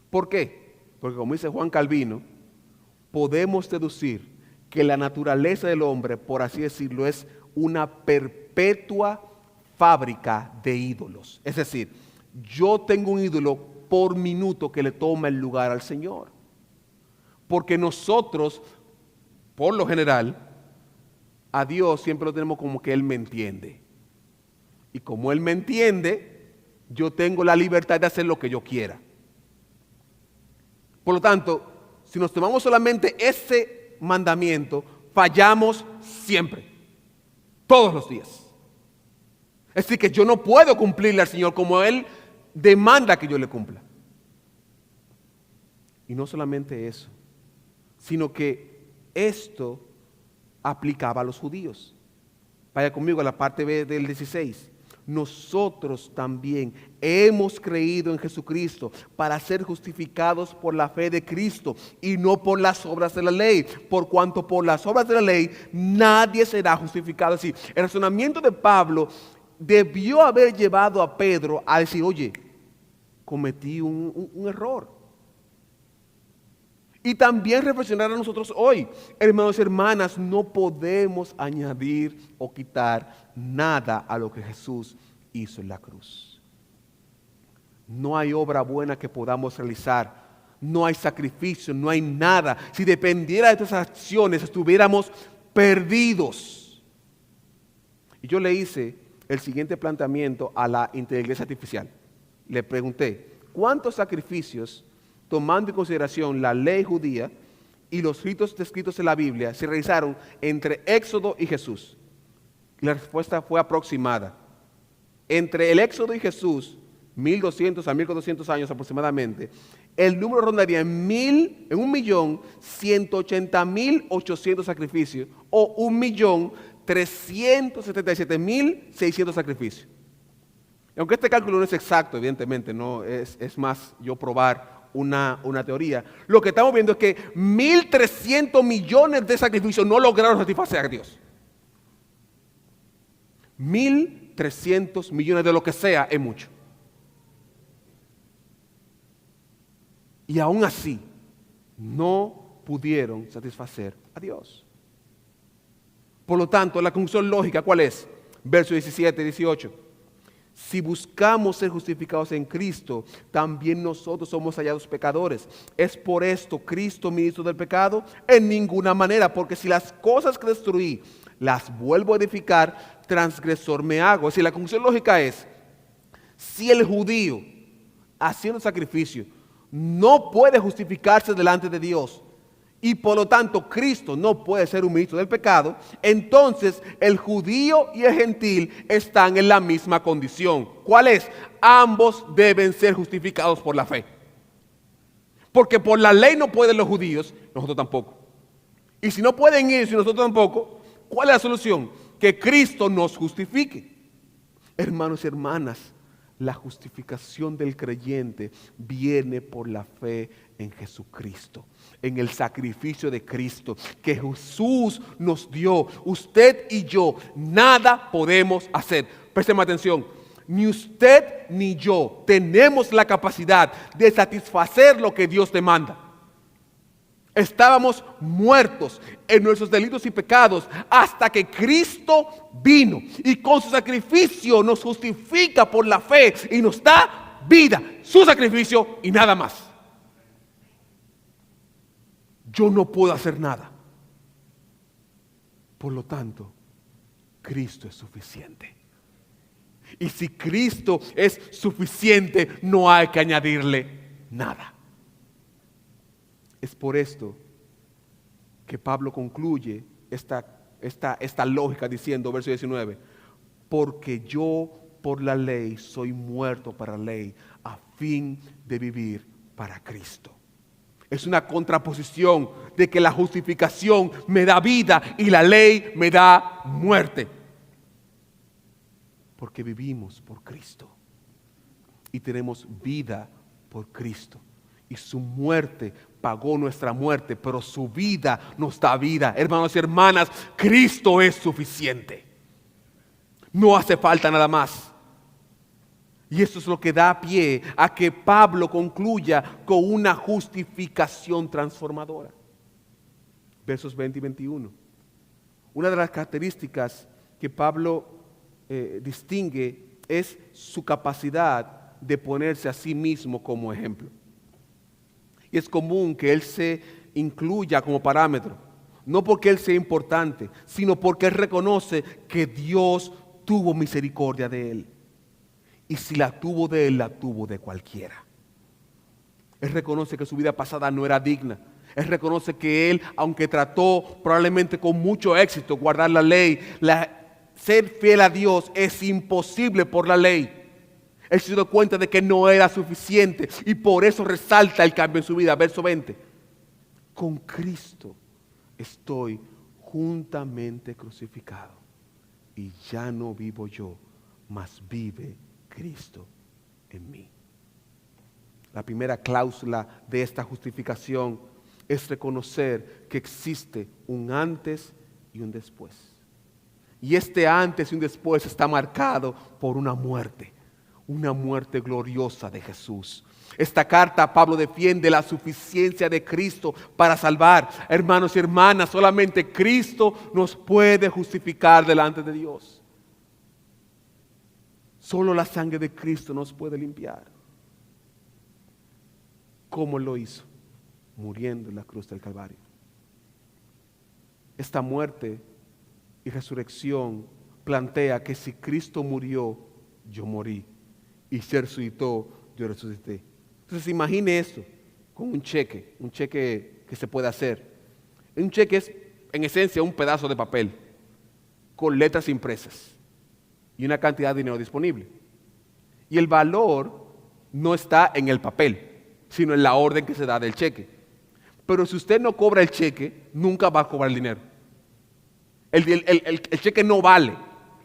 ¿Por qué? Porque como dice Juan Calvino, podemos deducir que la naturaleza del hombre, por así decirlo, es una perpetua fábrica de ídolos. Es decir, yo tengo un ídolo por minuto que le toma el lugar al Señor. Porque nosotros, por lo general, a Dios siempre lo tenemos como que Él me entiende. Y como Él me entiende, yo tengo la libertad de hacer lo que yo quiera. Por lo tanto, si nos tomamos solamente ese mandamiento, fallamos siempre, todos los días. Es decir, que yo no puedo cumplirle al Señor como Él demanda que yo le cumpla. Y no solamente eso, sino que esto aplicaba a los judíos. Vaya conmigo a la parte B del 16. Nosotros también hemos creído en Jesucristo para ser justificados por la fe de Cristo y no por las obras de la ley, por cuanto por las obras de la ley nadie será justificado. Así, el razonamiento de Pablo debió haber llevado a Pedro a decir, oye, cometí un error. Y también reflexionar a nosotros hoy, hermanos y hermanas, no podemos añadir o quitar nada a lo que Jesús hizo en la cruz. No hay obra buena que podamos realizar, no hay sacrificio, no hay nada. Si dependiera de estas acciones, estuviéramos perdidos. Y yo le hice el siguiente planteamiento a la inteligencia artificial. Le pregunté, ¿cuántos sacrificios, tomando en consideración la ley judía y los ritos descritos en la Biblia, se realizaron entre Éxodo y Jesús? La respuesta fue aproximada. Entre el Éxodo y Jesús, 1200 a 1400 años aproximadamente, el número rondaría en 1.180.800 sacrificios o 1.377.600 sacrificios. Aunque este cálculo no es exacto, evidentemente, no es más yo probar una teoría. Lo que estamos viendo es que 1.300 millones de sacrificios no lograron satisfacer a Dios. 1.300 millones de lo que sea es mucho. Y aún así, no pudieron satisfacer a Dios. Por lo tanto, la conclusión lógica, ¿cuál es? Versos 17 y 18. Si buscamos ser justificados en Cristo, también nosotros somos hallados pecadores. ¿Es por esto Cristo ministro del pecado? En ninguna manera, porque si las cosas que destruí las vuelvo a edificar, transgresor me hago. Es decir, la conclusión lógica es, si el judío, haciendo sacrificio, no puede justificarse delante de Dios, y por lo tanto Cristo no puede ser un ministro del pecado, entonces el judío y el gentil están en la misma condición. ¿Cuál es? Ambos deben ser justificados por la fe. Porque por la ley no pueden los judíos, nosotros tampoco. Y si no pueden ellos y nosotros tampoco, ¿cuál es la solución? Que Cristo nos justifique. Hermanos y hermanas, la justificación del creyente viene por la fe en Jesucristo, en el sacrificio de Cristo que Jesús nos dio. Usted y yo nada podemos hacer. Présteme atención, ni usted ni yo tenemos la capacidad de satisfacer lo que Dios demanda. Estábamos muertos en nuestros delitos y pecados hasta que Cristo vino y con su sacrificio nos justifica por la fe y nos da vida, su sacrificio y nada más. Yo no puedo hacer nada. Por lo tanto, Cristo es suficiente. Y si Cristo es suficiente, no hay que añadirle nada. Es por esto que Pablo concluye esta lógica diciendo, verso 19, porque yo por la ley soy muerto para la ley, a fin de vivir para Cristo. Es una contraposición de que la justificación me da vida y la ley me da muerte. Porque vivimos por Cristo y tenemos vida por Cristo. Y su muerte pagó nuestra muerte, pero su vida nos da vida. Hermanos y hermanas, Cristo es suficiente. No hace falta nada más. Y eso es lo que da pie a que Pablo concluya con una justificación transformadora. Versos 20 y 21. Una de las características que Pablo distingue es su capacidad de ponerse a sí mismo como ejemplo. Y es común que él se incluya como parámetro, no porque él sea importante, sino porque él reconoce que Dios tuvo misericordia de él. Y si la tuvo de él, la tuvo de cualquiera. Él reconoce que su vida pasada no era digna. Él reconoce que él, aunque trató probablemente con mucho éxito guardar la ley, ser fiel a Dios es imposible por la ley. Él se dio cuenta de que no era suficiente y por eso resalta el cambio en su vida. Verso 20. Con Cristo estoy juntamente crucificado y ya no vivo yo, mas vive Cristo en mí. La primera cláusula de esta justificación es reconocer que existe un antes y un después. Y este antes y un después está marcado por una muerte gloriosa de Jesús. Esta carta Pablo defiende la suficiencia de Cristo para salvar. Hermanos y hermanas, solamente Cristo nos puede justificar delante de Dios. Solo la sangre de Cristo nos puede limpiar. ¿Cómo lo hizo? Muriendo en la cruz del Calvario. Esta muerte y resurrección plantea que si Cristo murió, yo morí. Y si resucitó, yo resucité. Entonces imagine esto con un cheque que se puede hacer. Un cheque es en esencia un pedazo de papel con letras impresas y una cantidad de dinero disponible. Y el valor no está en el papel, sino en la orden que se da del cheque. Pero si usted no cobra el cheque, nunca va a cobrar el dinero. El cheque no vale.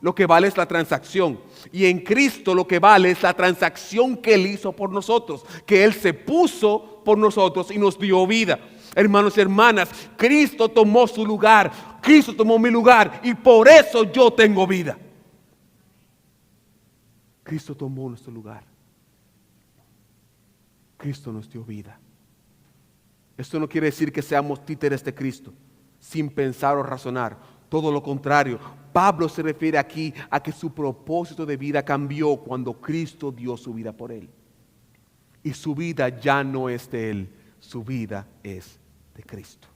Lo que vale es la transacción. Y en Cristo lo que vale es la transacción que Él hizo por nosotros. Que Él se puso por nosotros y nos dio vida. Hermanos y hermanas, Cristo tomó su lugar. Cristo tomó mi lugar. Y por eso yo tengo vida. Cristo tomó nuestro lugar. Cristo nos dio vida. Esto no quiere decir que seamos títeres de Cristo, sin pensar o razonar. Todo lo contrario, Pablo se refiere aquí a que su propósito de vida cambió cuando Cristo dio su vida por él. Y su vida ya no es de él, su vida es de Cristo.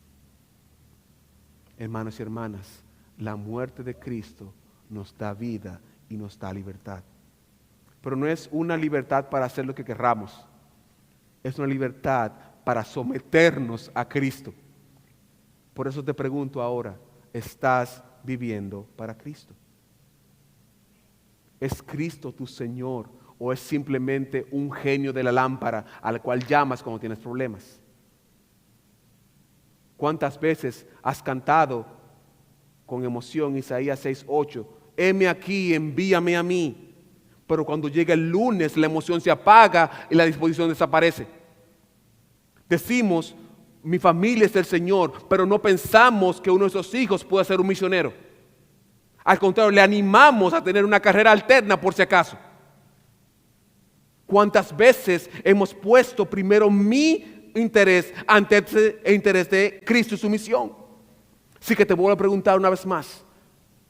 Hermanos y hermanas, la muerte de Cristo nos da vida y nos da libertad. Pero no es una libertad para hacer lo que querramos. Es una libertad para someternos a Cristo. Por eso te pregunto ahora, ¿estás viviendo para Cristo? ¿Es Cristo tu Señor o es simplemente un genio de la lámpara al cual llamas cuando tienes problemas? ¿Cuántas veces has cantado con emoción Isaías 6:8? Heme aquí, envíame a mí. Pero cuando llega el lunes la emoción se apaga y la disposición desaparece. Decimos, mi familia es del Señor, pero no pensamos que uno de esos hijos pueda ser un misionero. Al contrario, le animamos a tener una carrera alterna por si acaso. ¿Cuántas veces hemos puesto primero mi interés ante el interés de Cristo y su misión? Así que te vuelvo a preguntar una vez más,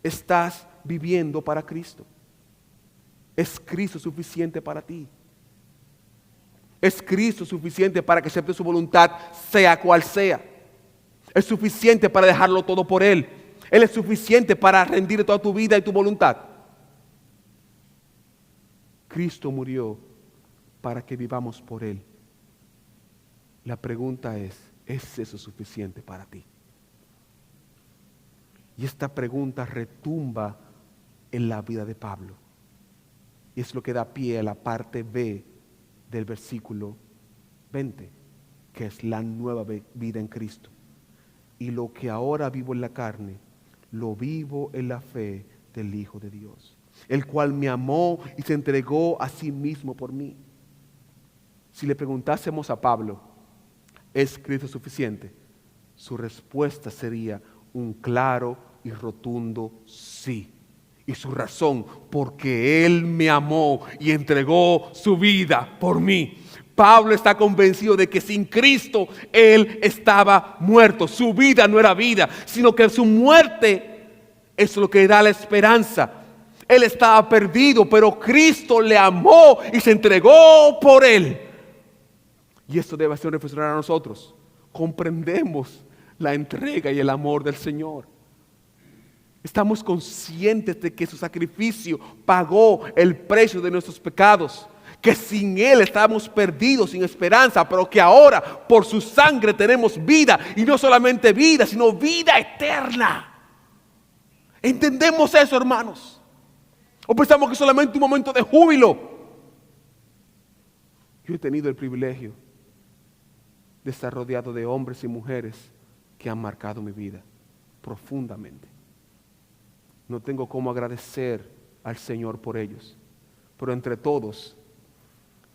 ¿estás viviendo para Cristo? ¿Es Cristo suficiente para ti? ¿Es Cristo suficiente para que aceptes su voluntad, sea cual sea? ¿Es suficiente para dejarlo todo por Él? ¿Él es suficiente para rendir toda tu vida y tu voluntad? Cristo murió para que vivamos por Él. La pregunta es eso suficiente para ti? Y esta pregunta retumba en la vida de Pablo. Y es lo que da pie a la parte B del versículo 20, que es la nueva vida en Cristo. Y lo que ahora vivo en la carne, lo vivo en la fe del Hijo de Dios, el cual me amó y se entregó a sí mismo por mí. Si le preguntásemos a Pablo, ¿es Cristo suficiente? Su respuesta sería un claro y rotundo sí. Y su razón, porque Él me amó y entregó su vida por mí. Pablo está convencido de que sin Cristo Él estaba muerto. Su vida no era vida, sino que su muerte es lo que da la esperanza. Él estaba perdido, pero Cristo le amó y se entregó por Él. Y esto debe hacer reflexionar a nosotros. Comprendemos la entrega y el amor del Señor. Estamos conscientes de que su sacrificio pagó el precio de nuestros pecados, que sin Él estábamos perdidos, sin esperanza, pero que ahora por su sangre tenemos vida, y no solamente vida, sino vida eterna. ¿Entendemos eso, hermanos? ¿O pensamos que es solamente un momento de júbilo? Yo he tenido el privilegio de estar rodeado de hombres y mujeres que han marcado mi vida profundamente. No tengo cómo agradecer al Señor por ellos, pero entre todos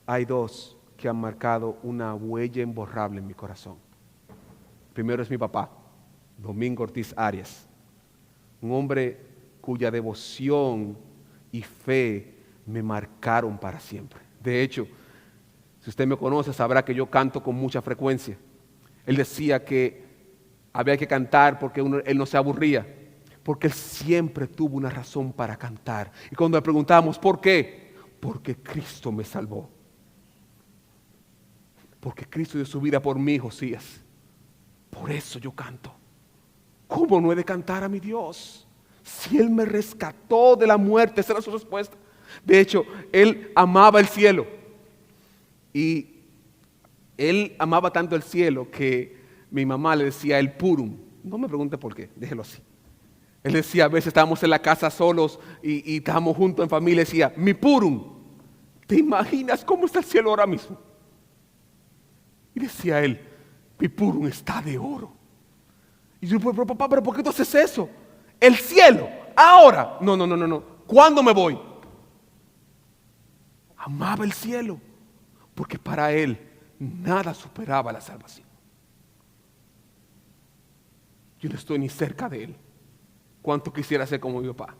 hay dos que han marcado una huella imborrable en mi corazón. Primero es mi papá, Domingo Ortiz Arias, un hombre cuya devoción y fe me marcaron para siempre. De hecho, si usted me conoce, sabrá que yo canto con mucha frecuencia. Él decía que había que cantar porque él no se aburría, porque él siempre tuvo una razón para cantar. Y cuando le preguntábamos ¿por qué? Porque Cristo me salvó. Porque Cristo dio su vida por mí, Josías. Por eso yo canto. ¿Cómo no he de cantar a mi Dios? Si Él me rescató de la muerte, esa era su respuesta. De hecho, Él amaba el cielo. Y Él amaba tanto el cielo que mi mamá le decía el purum. No me pregunte por qué, déjelo así. Él decía, a veces estábamos en la casa solos y estábamos juntos en familia, decía, mi purum, ¿te imaginas cómo está el cielo ahora mismo? Y decía él, mi purum está de oro. Y yo, pero papá, ¿pero por qué tú haces eso? El cielo, ahora. No. ¿Cuándo me voy? Amaba el cielo, porque para él nada superaba la salvación. Yo no estoy ni cerca de él. Cuánto quisiera ser como mi papá.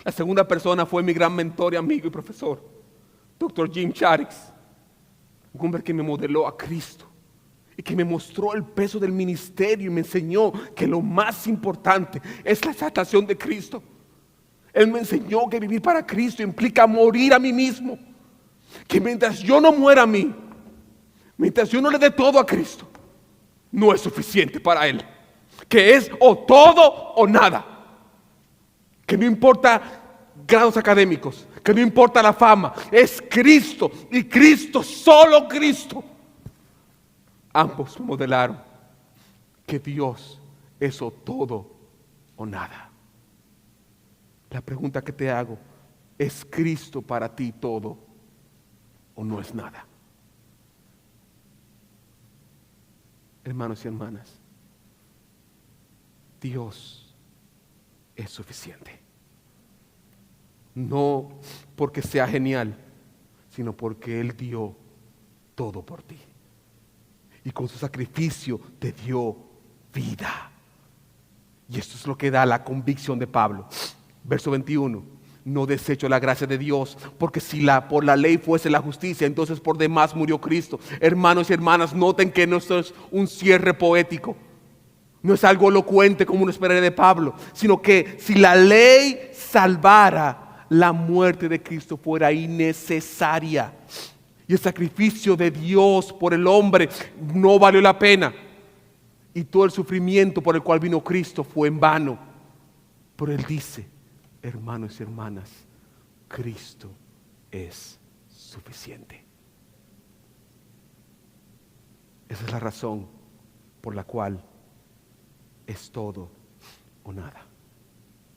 La segunda persona fue mi gran mentor y amigo y profesor, Dr. Jim Charix, un hombre que me modeló a Cristo y que me mostró el peso del ministerio y me enseñó que lo más importante es la exaltación de Cristo. Él me enseñó que vivir para Cristo implica morir a mí mismo, que mientras yo no muera a mí, mientras yo no le dé todo a Cristo, no es suficiente para Él, que es o todo o nada. Que no importa grados académicos, que no importa la fama, es Cristo y Cristo, solo Cristo. Ambos modelaron que Dios es o todo o nada. La pregunta que te hago, ¿es Cristo para ti todo o no es nada? Hermanos y hermanas, Dios es suficiente. No porque sea genial, sino porque Él dio todo por ti. Y con su sacrificio te dio vida. Y esto es lo que da la convicción de Pablo. Verso 21. No desecho la gracia de Dios, porque si por la ley fuese la justicia, entonces por demás murió Cristo. Hermanos y hermanas, noten que no es un cierre poético. No es algo elocuente como uno esperaría de Pablo, sino que si la ley salvara, la muerte de Cristo fuera innecesaria. Y el sacrificio de Dios por el hombre no valió la pena. Y todo el sufrimiento por el cual vino Cristo fue en vano. Pero Él dice, hermanos y hermanas, Cristo es suficiente. Esa es la razón por la cual es todo o nada.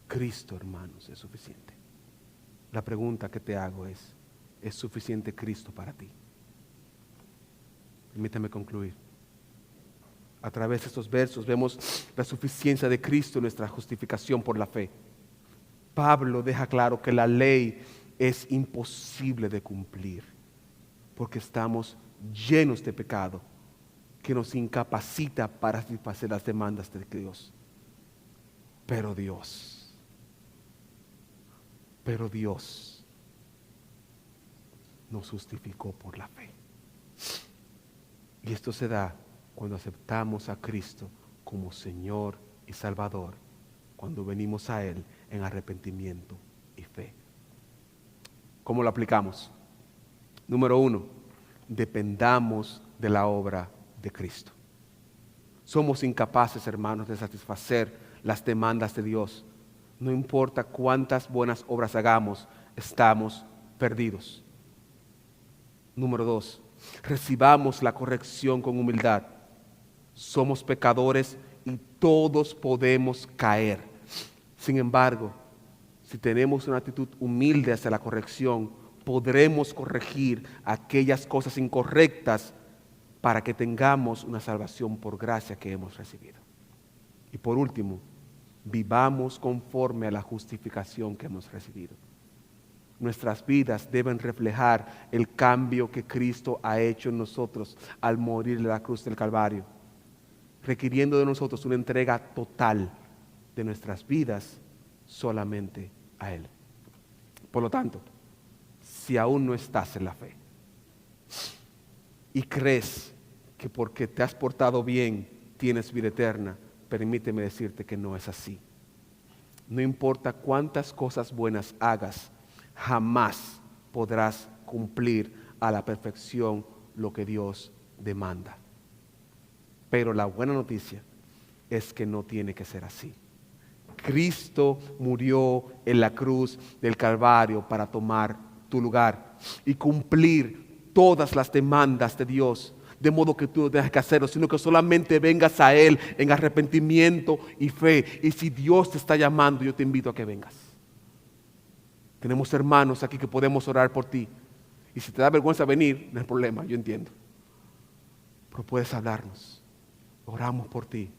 Cristo, hermanos, es suficiente. La pregunta que te hago ¿es suficiente Cristo para ti? Permítame concluir. A través de estos versos vemos la suficiencia de Cristo en nuestra justificación por la fe. Pablo deja claro que la ley es imposible de cumplir porque estamos llenos de pecado que nos incapacita para satisfacer las demandas de Dios. Pero Dios nos justificó por la fe. Y esto se da cuando aceptamos a Cristo como Señor y Salvador, cuando venimos a Él en arrepentimiento y fe. ¿Cómo lo aplicamos? Número 1, dependamos de la obra de Cristo. Somos incapaces, hermanos, de satisfacer las demandas de Dios. No importa cuántas buenas obras hagamos, estamos perdidos. Número 2, recibamos la corrección con humildad. Somos pecadores y todos podemos caer. Sin embargo, si tenemos una actitud humilde hacia la corrección, podremos corregir aquellas cosas incorrectas para que tengamos una salvación por gracia que hemos recibido. Y por último, vivamos conforme a la justificación que hemos recibido. Nuestras vidas deben reflejar el cambio que Cristo ha hecho en nosotros al morir en la cruz del Calvario, requiriendo de nosotros una entrega total de nuestras vidas solamente a Él. Por lo tanto, si aún no estás en la fe y crees que porque te has portado bien tienes vida eterna, permíteme decirte que no es así. No importa cuántas cosas buenas hagas, jamás podrás cumplir a la perfección lo que Dios demanda. Pero la buena noticia es que no tiene que ser así. Cristo murió en la cruz del Calvario para tomar tu lugar y cumplir todas las demandas de Dios, de modo que tú no tengas que hacerlo, sino que solamente vengas a Él en arrepentimiento y fe. Y si Dios te está llamando, yo te invito a que vengas. Tenemos hermanos aquí que podemos orar por ti. Y si te da vergüenza venir, no hay problema, yo entiendo. Pero puedes hablarnos. Oramos por ti.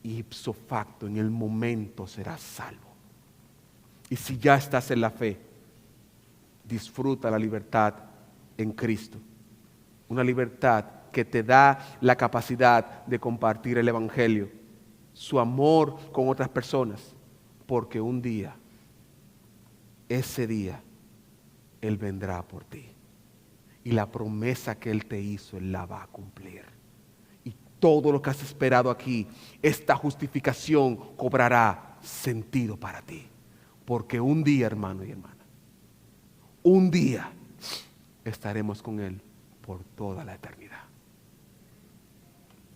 Y ipso facto, en el momento serás salvo. Y si ya estás en la fe, disfruta la libertad en Cristo. Una libertad que te da la capacidad de compartir el Evangelio, su amor con otras personas, porque un día, ese día, Él vendrá por ti. Y la promesa que Él te hizo, Él la va a cumplir. Y todo lo que has esperado aquí, esta justificación cobrará sentido para ti. Porque un día, hermano y hermana, un día estaremos con Él por toda la eternidad.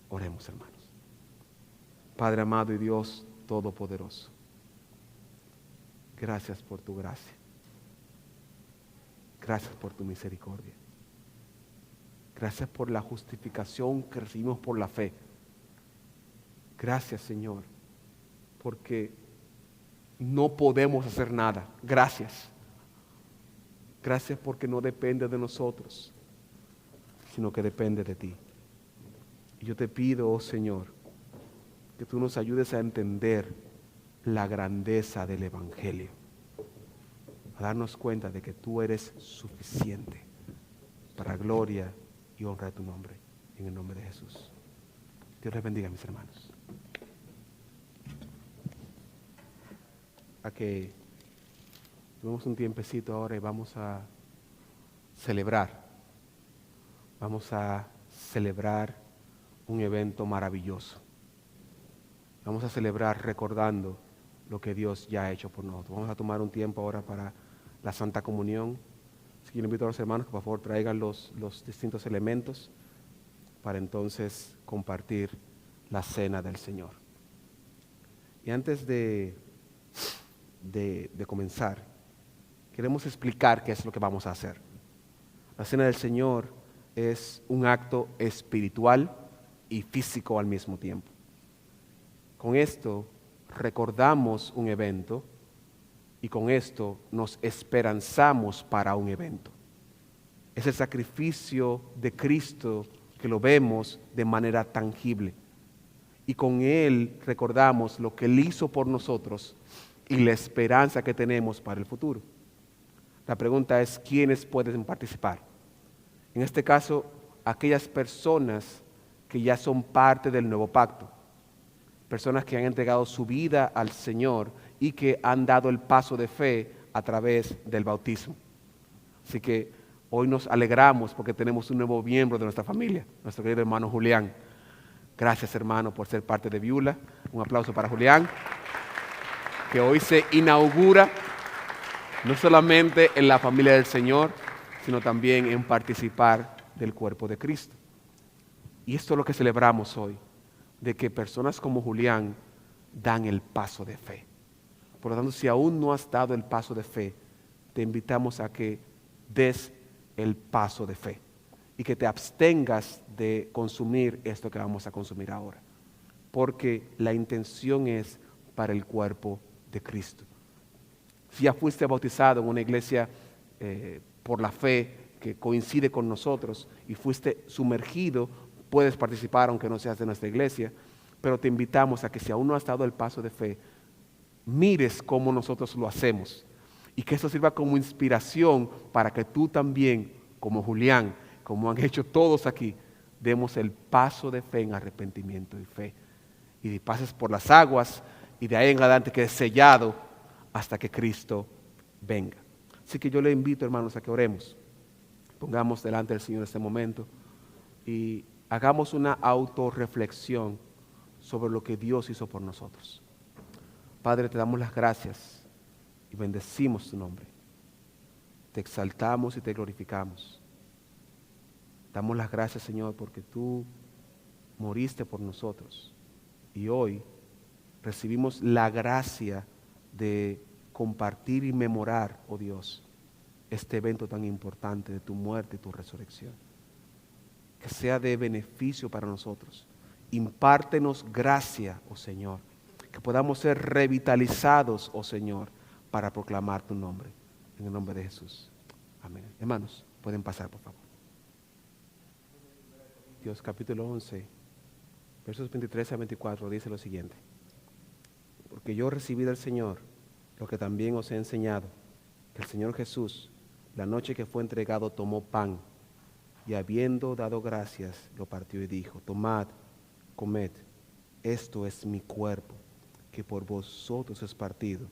Oremos, hermanos. Padre amado y Dios todopoderoso, gracias por tu gracia. Gracias por tu misericordia. Gracias por la justificación que recibimos por la fe. Gracias, Señor, porque no podemos hacer nada. Gracias. Gracias porque no depende de nosotros, sino que depende de ti. Y yo te pido, oh Señor, que tú nos ayudes a entender la grandeza del Evangelio, a darnos cuenta de que tú eres suficiente para gloria y honra de tu nombre, en el nombre de Jesús. Dios les bendiga, mis hermanos. A que tomemos un tiempecito ahora y vamos a celebrar. Vamos a celebrar un evento maravilloso. Vamos a celebrar recordando lo que Dios ya ha hecho por nosotros. Vamos a tomar un tiempo ahora para la Santa Comunión. Así que yo invito a los hermanos que por favor traigan los distintos elementos para entonces compartir la cena del Señor. Y antes de comenzar, queremos explicar qué es lo que vamos a hacer. La cena del Señor es un acto espiritual y físico al mismo tiempo. Con esto recordamos un evento y con esto nos esperanzamos para un evento. Es el sacrificio de Cristo que lo vemos de manera tangible. Y con Él recordamos lo que Él hizo por nosotros y la esperanza que tenemos para el futuro. La pregunta es, ¿quiénes pueden participar? En este caso, aquellas personas que ya son parte del nuevo pacto. Personas que han entregado su vida al Señor y que han dado el paso de fe a través del bautismo. Así que hoy nos alegramos porque tenemos un nuevo miembro de nuestra familia, nuestro querido hermano Julián. Gracias, hermano, por ser parte de Viula. Un aplauso para Julián, que hoy se inaugura no solamente en la familia del Señor, sino también en participar del cuerpo de Cristo. Y esto es lo que celebramos hoy, de que personas como Julián dan el paso de fe. Por lo tanto, si aún no has dado el paso de fe, te invitamos a que des el paso de fe y que te abstengas de consumir esto que vamos a consumir ahora, porque la intención es para el cuerpo de Cristo. Si ya fuiste bautizado en una iglesia por la fe que coincide con nosotros y fuiste sumergido, puedes participar aunque no seas de nuestra iglesia, pero te invitamos a que si aún no has dado el paso de fe, mires cómo nosotros lo hacemos y que eso sirva como inspiración para que tú también, como Julián, como han hecho todos aquí, demos el paso de fe en arrepentimiento y fe y pases por las aguas y de ahí en adelante quedes sellado hasta que Cristo venga. Así que yo le invito, hermanos, a que oremos, pongamos delante del Señor este momento y hagamos una autorreflexión sobre lo que Dios hizo por nosotros. Padre, te damos las gracias y bendecimos tu nombre. Te exaltamos y te glorificamos. Damos las gracias, Señor, porque tú moriste por nosotros y hoy recibimos la gracia de compartir y memorar, oh Dios, este evento tan importante de tu muerte y tu resurrección. Que sea de beneficio para nosotros. Impártenos gracia, oh Señor, que podamos ser revitalizados, oh Señor, para proclamar tu nombre. En el nombre de Jesús. Amén. Hermanos, pueden pasar, por favor. Dios, capítulo 11, versos 23 a 24, dice lo siguiente. Porque yo recibí del Señor lo que también os he enseñado, que el Señor Jesús, la noche que fue entregado, tomó pan y habiendo dado gracias, lo partió y dijo, tomad, comed, esto es mi cuerpo, que por vosotros es partido.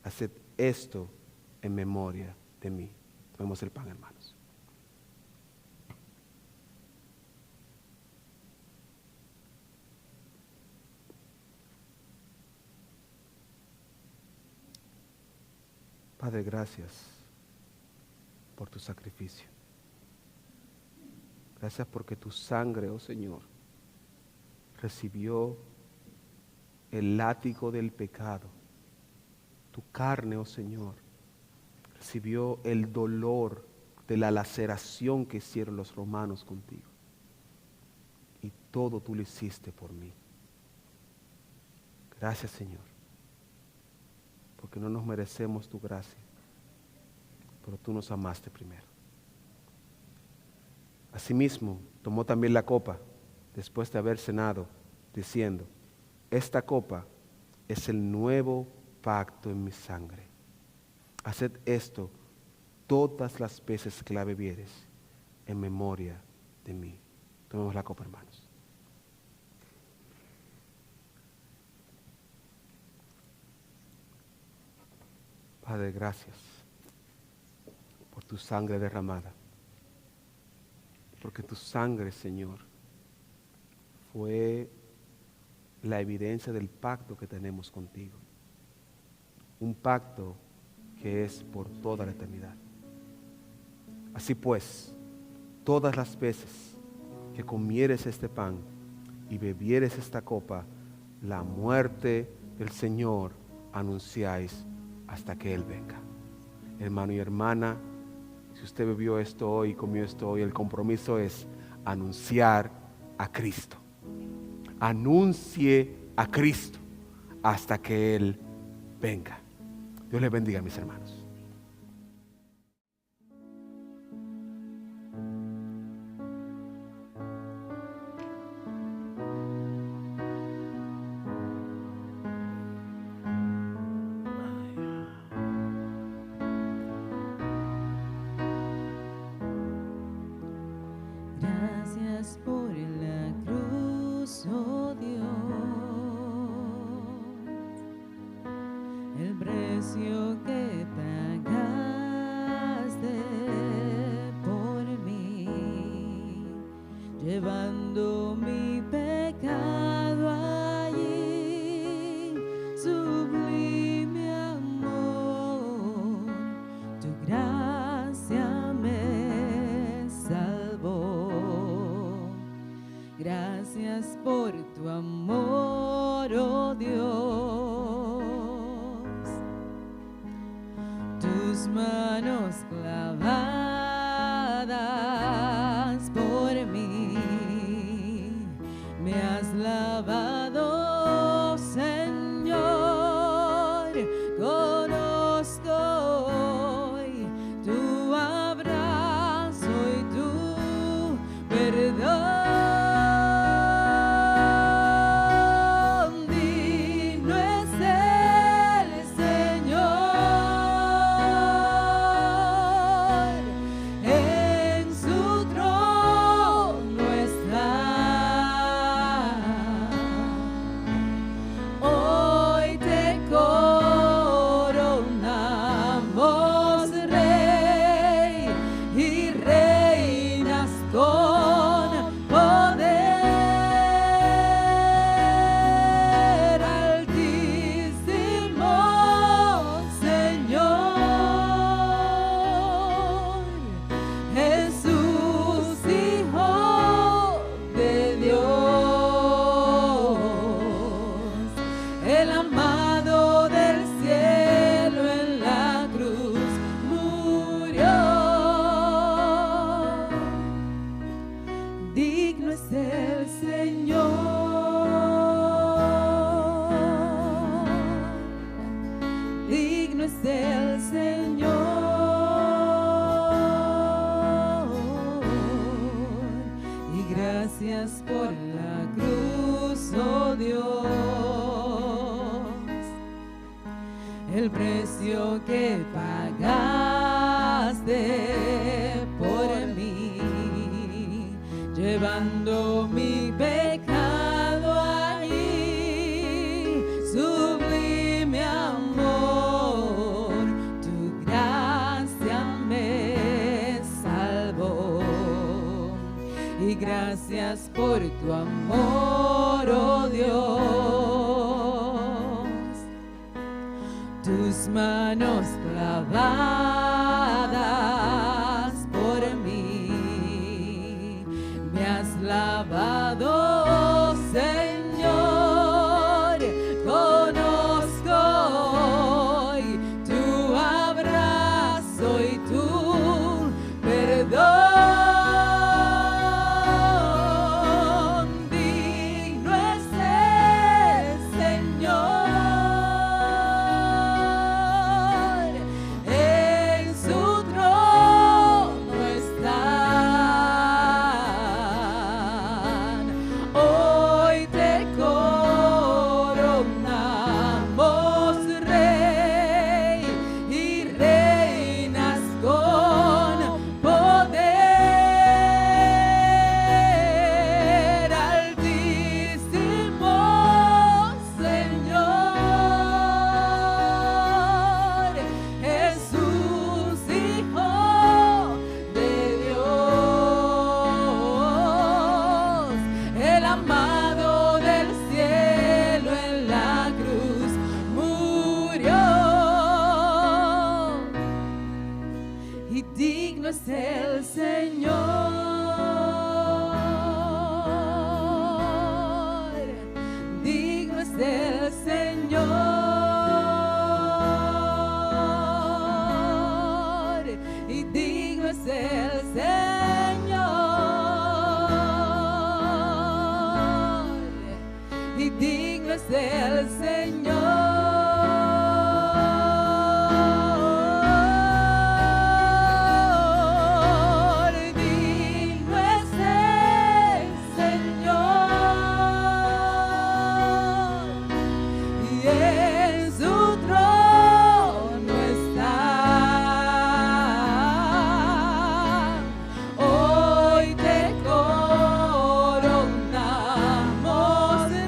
Haced esto en memoria de mí. Tomemos el pan, hermanos. Padre, gracias por tu sacrificio. Gracias porque tu sangre, oh Señor, recibió el látigo del pecado. Tu carne, oh Señor, recibió el dolor de la laceración que hicieron los romanos contigo. Y todo tú lo hiciste por mí. Gracias, Señor, porque no nos merecemos tu gracia, pero tú nos amaste primero. Asimismo, tomó también la copa después de haber cenado, diciendo, esta copa es el nuevo pacto en mi sangre. Haced esto todas las veces que la bebieres en memoria de mí. Tomemos la copa, hermanos. Padre, gracias por tu sangre derramada. Porque tu sangre, Señor, fue la evidencia del pacto que tenemos contigo. Un pacto que es por toda la eternidad. Así pues, todas las veces que comieres este pan y bebieres esta copa, la muerte del Señor anunciáis hasta que Él venga. Hermano y hermana, si usted bebió esto hoy, comió esto hoy, el compromiso es anunciar a Cristo. Anuncie a Cristo hasta que Él venga. Dios les bendiga, mis hermanos. Gracias por la cruz, oh Dios, el precio que pagaste por mí, llevando mi pecado allí, sublime amor, tu gracia me salvó. Gracias por tu amor, oh Dios, tus manos clavadas es el Señor, y gracias por la cruz, oh Dios, el precio que pagaste por mí, llevando mi pecado allí. Sublime amor, tu gracia me salvó, y gracias por tu amor, oh Dios, tus manos clavadas por mí, me has lavado, Señor. Conozco hoy tu abrazo y tu perdón. Digno es el Señor, en su trono están. Hoy te coronamos, Rey, y reinas con poder. Altísimo Señor, Jesús, Hijo de Dios, el amado del cielo en la cruz murió, y digno es el Señor, digno es el Señor, y digno es el Señor, y digno es el Señor, digno es el Señor, y en su trono está. Hoy te coronamos,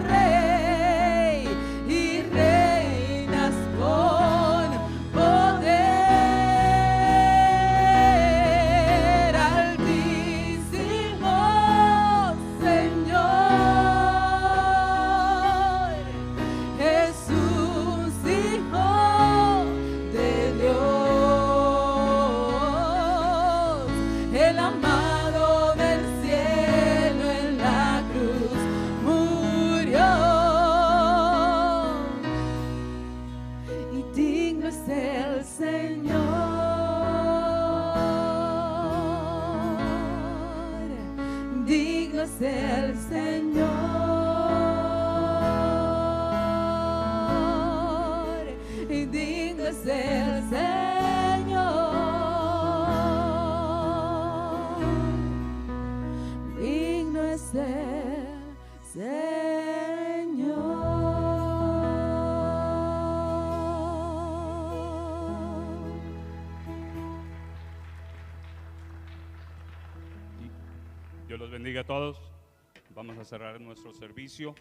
Rey, y reinas con poder. Altísimo Señor, Jesús, Hijo de Dios, el amado del cielo en la cruz murió, y digno es el Señor, digno es el Señor, y digno es el Señor, digno es el Señor. Dios los bendiga a todos. Vamos a cerrar nuestro servicio.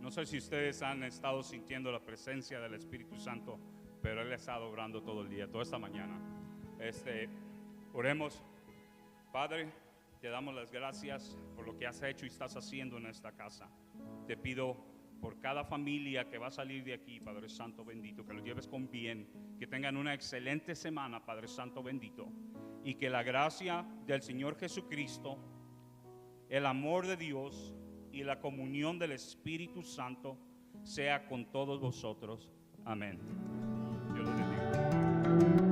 No sé si ustedes han estado sintiendo la presencia del Espíritu Santo, pero Él ha estado obrando todo el día, toda esta mañana. Oremos. Padre, te damos las gracias por lo que has hecho y estás haciendo en esta casa. Te pido por cada familia que va a salir de aquí, Padre Santo bendito, que los lleves con bien, que tengan una excelente semana, Padre Santo bendito, y que la gracia del Señor Jesucristo, el amor de Dios y la comunión del Espíritu Santo sea con todos vosotros. Amén. Dios los bendiga.